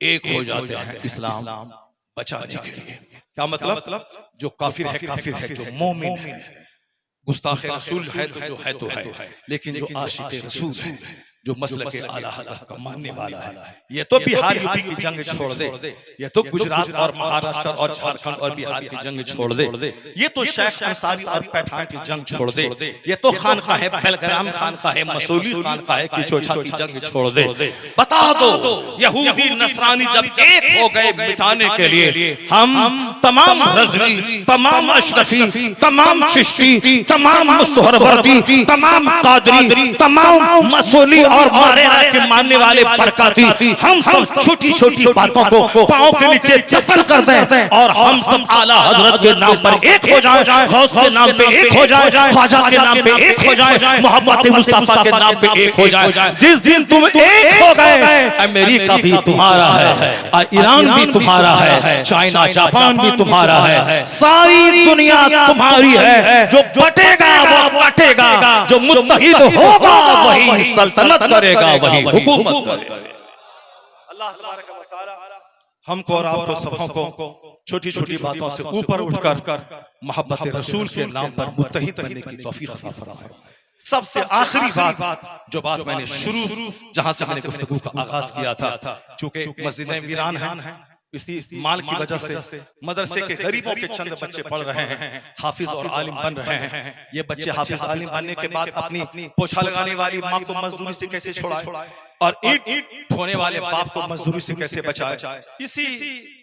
एक हो जाते हैं इस्लाम बचाने के लिए। क्या मतलब? जो काफिर है, जो मोमिन है, गुस्ताख रसूल है तो है, लेकिन जो आशिक रसूल है, जो मसलक आला हज़रत का मानने वाला है, ये तो बिहार यूपी की जंग छोड़ दे, ये तो गुजरात और महाराष्ट्र और झारखंड और बिहार की जंग छोड़ दे, ये तो शेख अंसारी और पैठान की जंग छोड़ दे, ये तो खानकाह बेलग्राम, खानकाह मसूली, खानकाह किचोछा की जंग छोड़ दे। बता दो यहूदी नसरानी जब एक हो गए मिटाने के लिए, हम तमाम रज़वी, तमाम अशरफी, तमाम चिश्ती, तमाम मुस्तहरवर्दी, तमाम कादरी, तमाम मसूली और मारेरा के मानने वाले बरकाती, हम सब छोटी छोटी बातों को पांव के नीचे दफन कर दें, और हम सब आला हजरत के नाम पर एक हो जाएं, गौस के नाम पे एक हो जाएं, ख्वाजा के नाम पे एक हो जाएं, मोहब्बत मुस्तफा के नाम पे एक हो जाएं। जिस दिन तुम एक हो गए, अमेरिका भी तुम्हारा है, ईरान भी तुम्हारा है, चाइना जापान भी तुम्हारा है, सारी दुनिया तुम्हारी है। जो बटेगा वो बटेगा, जो मुत्तहिद होगा वही सल्तनत करेगा, वही हुकूमत करेगा। अल्लाह तबारक व तआला हमको और आपको सबको छोटी छोटी बातों से ऊपर उठकर मोहब्बत रसूल के नाम पर मुत्तहिद बनने की तौफीक अता फरमाए। सबसे आखिरी बात, जो बात मैंने शुरू जहां से मैंने गुफ्तगू का आगाज किया था, चूंकि मस्जिदें वीरान हैं, इसी माल की वजह से मदरसे के गरीबों के चंद बच्चे पढ़ रहे हैं, हाफिज और आलिम बन रहे हैं। ये बच्चे हाफिज आलिम बनने के बाद अपनी पोछा लगाने वाली माँ को मजदूरी से कैसे छुड़ाए और ईंट ढोने वाले बाप को मजदूरी से कैसे बचाए, इसी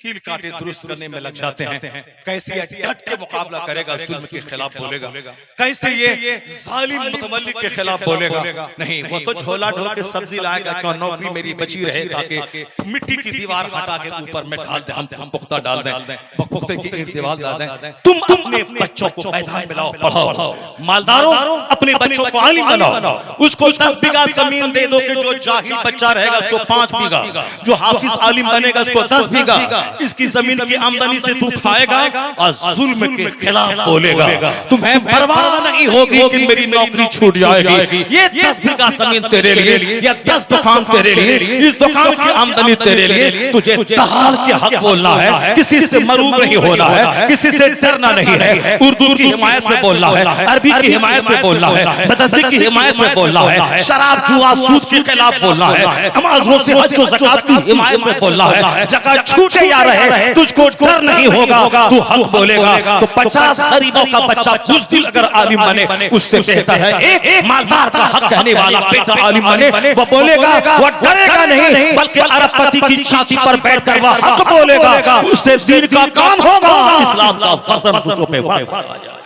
कील कांटे दुरुस्त करने में लग जाते हैं। कैसे ये डट के मुकाबला करेगा, जुल्म के खिलाफ बोलेगा, कैसे ये जालिम मुतवल्ली के खिलाफ बोलेगा। नहीं, वो तो झोला ढो के सब्जी लाएगा, क्यों नौकरी मेरी बची रहे ताकि मिट्टी की दीवार हटा के ऊपर में डाल दे, हम पुख्ता डाल दें, पुख्ते की ईंट दीवार डाल दें। तुम अपने बच्चों को मैदान में लाओ, पढ़ाओ। मालदारों, अपने बच्चों को आलिम बनाओ। उसको 10 बीघा जमीन दे दो कि जो जाहिल बच्चा रहेगा उसको 5 बीघा, जो हाफिज आलिम बनेगा उसको 10 बीघा। इसकी जमीन की आमदनी से तू खाएगा और जुल्म के खिलाफ बोलेगा। तुम्हें परवाह नहीं होगी कि मेरी नौकरी छूट जाएगी। ये 10 बीघा जमीन तेरे लिए, या 10 दुकान तेरे लिए, इस दुकान की आमदनी तेरे लिए। तुझे दहाड़ के हक बोलना है, किसी से मरूब नहीं होना है, किसी से डरना नहीं है। उर्दू की हिमायत में बोलना है, अरबी की हिमायत में बोलना है, मदरसे की हिमायत में बोलना है, शराब जुआ सूद के खिलाफ बोलना है, नमाज रोज़े हज और ज़कात की हिमायत में बोलना है। जगह छूटे या रहे तुझको डर नहीं होगा, तू हक बोलेगा। तो 50 गरीबों का बच्चा बुज़दिल अगर आलिम बने, उससे बेहतर है एक मालदार का हक कहने वाला बेटा आलिम बने। वो बोलेगा, वो डरेगा नहीं, बल्कि अरबपति की छाती पर बैठकर वह हक बोलेगा। उससे दीन का काम होगा, इस्लाम का फजल उसको पे वाक़ आ जाएगा।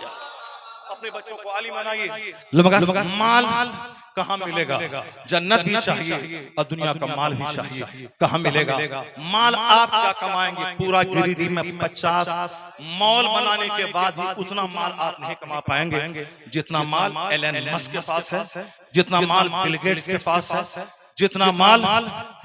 अपने बच्चों को आलिम बनाइए। माल कहाँ मिलेगा? जन्नत भी चाहिए और दुनिया का माल भी चाहिए। कहाँ मिलेगा माल? आप क्या कमाएंगे? पूरा गिरिडीह में 50 मॉल बनाने के बाद भी उतना माल आप नहीं कमा पाएंगे जितना माल एलन मस्क के पास है, जितना माल बिल गेट्स के पास है, जितना माल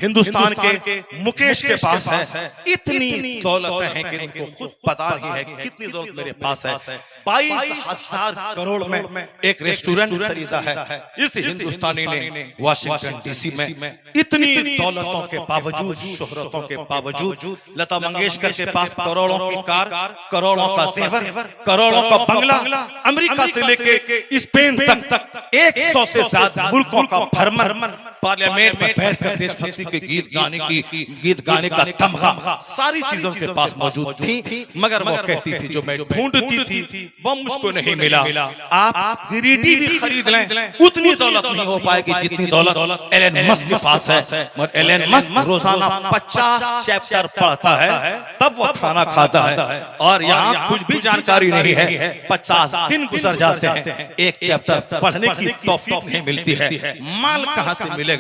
हिंदुस्तान के मुकेश के पास है। इतनी दौलत है कि उनको खुद पता नहीं है कि कितनी दौलत मेरे पास है। 22,000 करोड़ में एक रेस्टोरेंट खरीदा है इस हिंदुस्तानी ने वाशिंगटन डीसी में। इतनी दौलतों के बावजूद, शोहरतों के बावजूद, लता मंगेशकर के पास करोड़ों की कार, करोड़ों का जेवर, करोड़ों का बंगला, अमेरिका से लेके स्पेन तक 100 से ज्यादा मुल्कों का भ्रमण, पार्लियामेंट में बैठकर देशभक्ति के गीत गाने का तमगा, सारी चीजों के पास मौजूद थी। मगर वो कहती थी जो मैं ढूंढती थी वो मुझको नहीं मिला। आप गिरिडीह भी खरीद लें, उतनी दौलत नहीं हो पाएगी जितनी दौलत एलन मस्क के पास है। मगर एलन मस्क रोजाना 50 चैप्टर पढ़ता है, तब वो खाना खाता है। और यहाँ कुछ भी जानकारी नहीं है। 50 दिन गुजर जाते हैं, एक चैप्टर पढ़ने की तौफीक नहीं मिलती है। माल कहाँ से मिलेगा?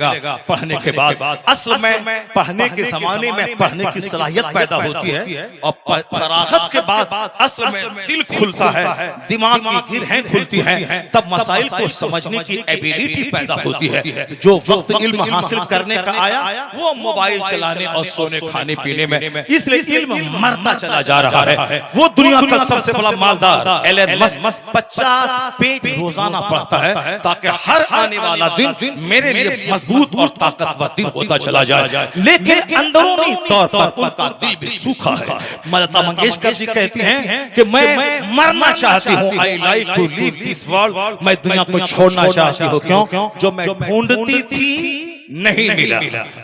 पढ़ने के बाद असल में पढ़ने के जमाने में पढ़ने की सलाहियत पैदा होती है और फरागत के बाद असल में दिल खुलता है, दिमाग की गिरहें खुलती हैं, तब मसाइल को समझने की एबिलिटी पैदा होती है। जो वक्त इल्म हासिल करने का आया वो मोबाइल चलाने और सोने खाने पीने में, इसलिए इल्म मरता चला जा रहा है। वो दुनिया का सबसे बड़ा मालदार एलन मस्क 50 पेज रोजाना पढ़ता है ताकि हर आने वाला दिन मेरे लिए मजबूत और ताकतवर दिन होता चला जाए। लेकिन अंदरूनी तौर पर उनका दिल भी सूखा है। लता मंगेशकर जी कहती हैं कि मैं मरना चाहती हूँ, I like to leave this world, मैं दुनिया को छोड़ना चाहती हूँ। क्यों? जो मैं ढूंढती थी नहीं मिला।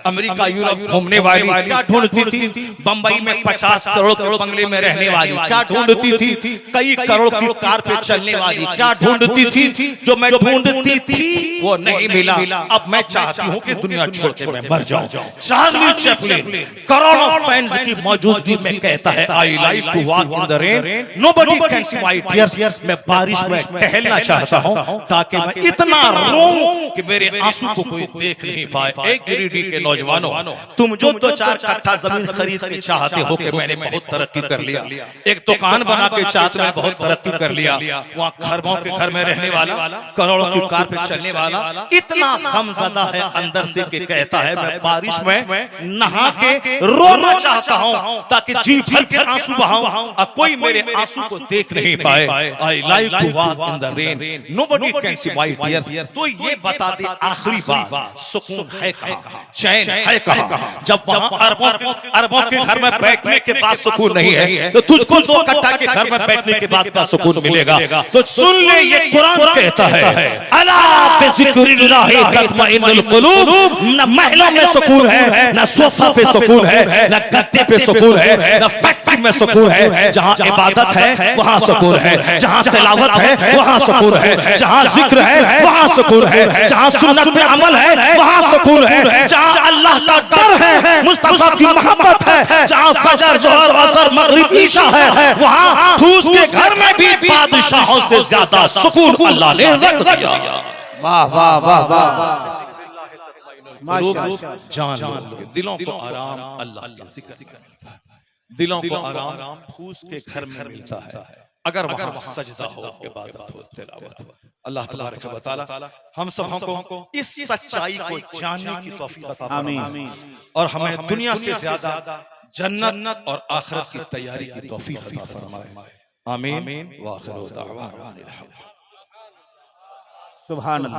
अमेरिका यूरोप घूमने वाली क्या ढूंढती थी? बंबई में 50 करोड़ के बंगले में रहने वाली क्या ढूंढती थी? कई करोड़ की कार पे चलने वाली क्या ढूंढती थी? जो मैं ढूंढती थी वो नहीं मिला। अब मैं चाहती हूँ कि दुनिया छोड़ के मैं मर जाऊं। चार्ली चैपलिन करोड़ों फैंस की मौजूदगी में कहता है, I like to walk in the rain, nobody can see my tears. मैं बारिश में टहलना चाहता हूँ ताकि मैं इतना रोऊं कि मेरे आंसू को कोई देख नहीं पाए। एक गिरिडीह के नौजवानों, तुम जो 2-4 कट्ठा जमीन खरीद के चाहते हो कि मैंने बहुत तरक्की कर लिया, एक दुकान बना के चाहते हैं बहुत तरक्की कर लिया, वहाँ खरबों के घर में रहने वाला, करोड़ों की कार पे चलने वाला इतना गमज़दा है अंदर से कि कहता है मैं बारिश में नहा के रोना चाहता हूँ ताकि जी भर के आंसू बहाऊं और कोई मेरे आंसू को देख नहीं पाए। I like to walk in the rain, nobody can see my tears. तो ये बता दे आखिरी बात, सुकून सुकून है कहाँ, चैन है कहाँ? जब वहाँ अरबों के घर में बैठने के बाद सुकून नहीं है, तो तुझको 2 कट्टा के घर में बैठने के बाद का सुकून मिलेगा। तो सुन ले, ये कुरान कहता है, अला बिज़िक्रिल्लाहि तत्मइन्नुल क़ुलूब। न महलों में सुकून है, न सोफा पे सुकून है, न गद्दे पे सुकून है, न फैक्ट्री में सुकून है। जहाँ इबादत है वहाँ सुकून है, जहाँ तिलावत है वहाँ सुकून है, जहाँ जिक्र है वहाँ सुकून है, जहाँ सुन्नत पे अमल है वहाँ सुकून है, जहाँ अल्लाह का डर है, मुस्तफा की मोहब्बत है, जहाँ फजर जोहर असर मगरिब ईशा है, वहाँ फूस के घर में भी बादशाहों से ज्यादा सुकून अल्लाह ने रख दिया। वाह वाह वाह वाह, जान लो, दिलों को आराम अल्लाह का जिक्र में मिलता है, दिलों को आराम फूस के घर में मिलता है, अगर वहाँ सजदा हो, इबादत हो, तिलावत हो। अल्लाह तबारक व तआला हम सबको इस सच्चाई को जानने की तौफीक अता फरमाए और हमें दुनिया से ज्यादा जन्नत और आखिरत की तैयारी की तौफीक अता फरमाए। आमीन व आखिरु दाअवाना अनिल हम्द। सुभान अल्लाह।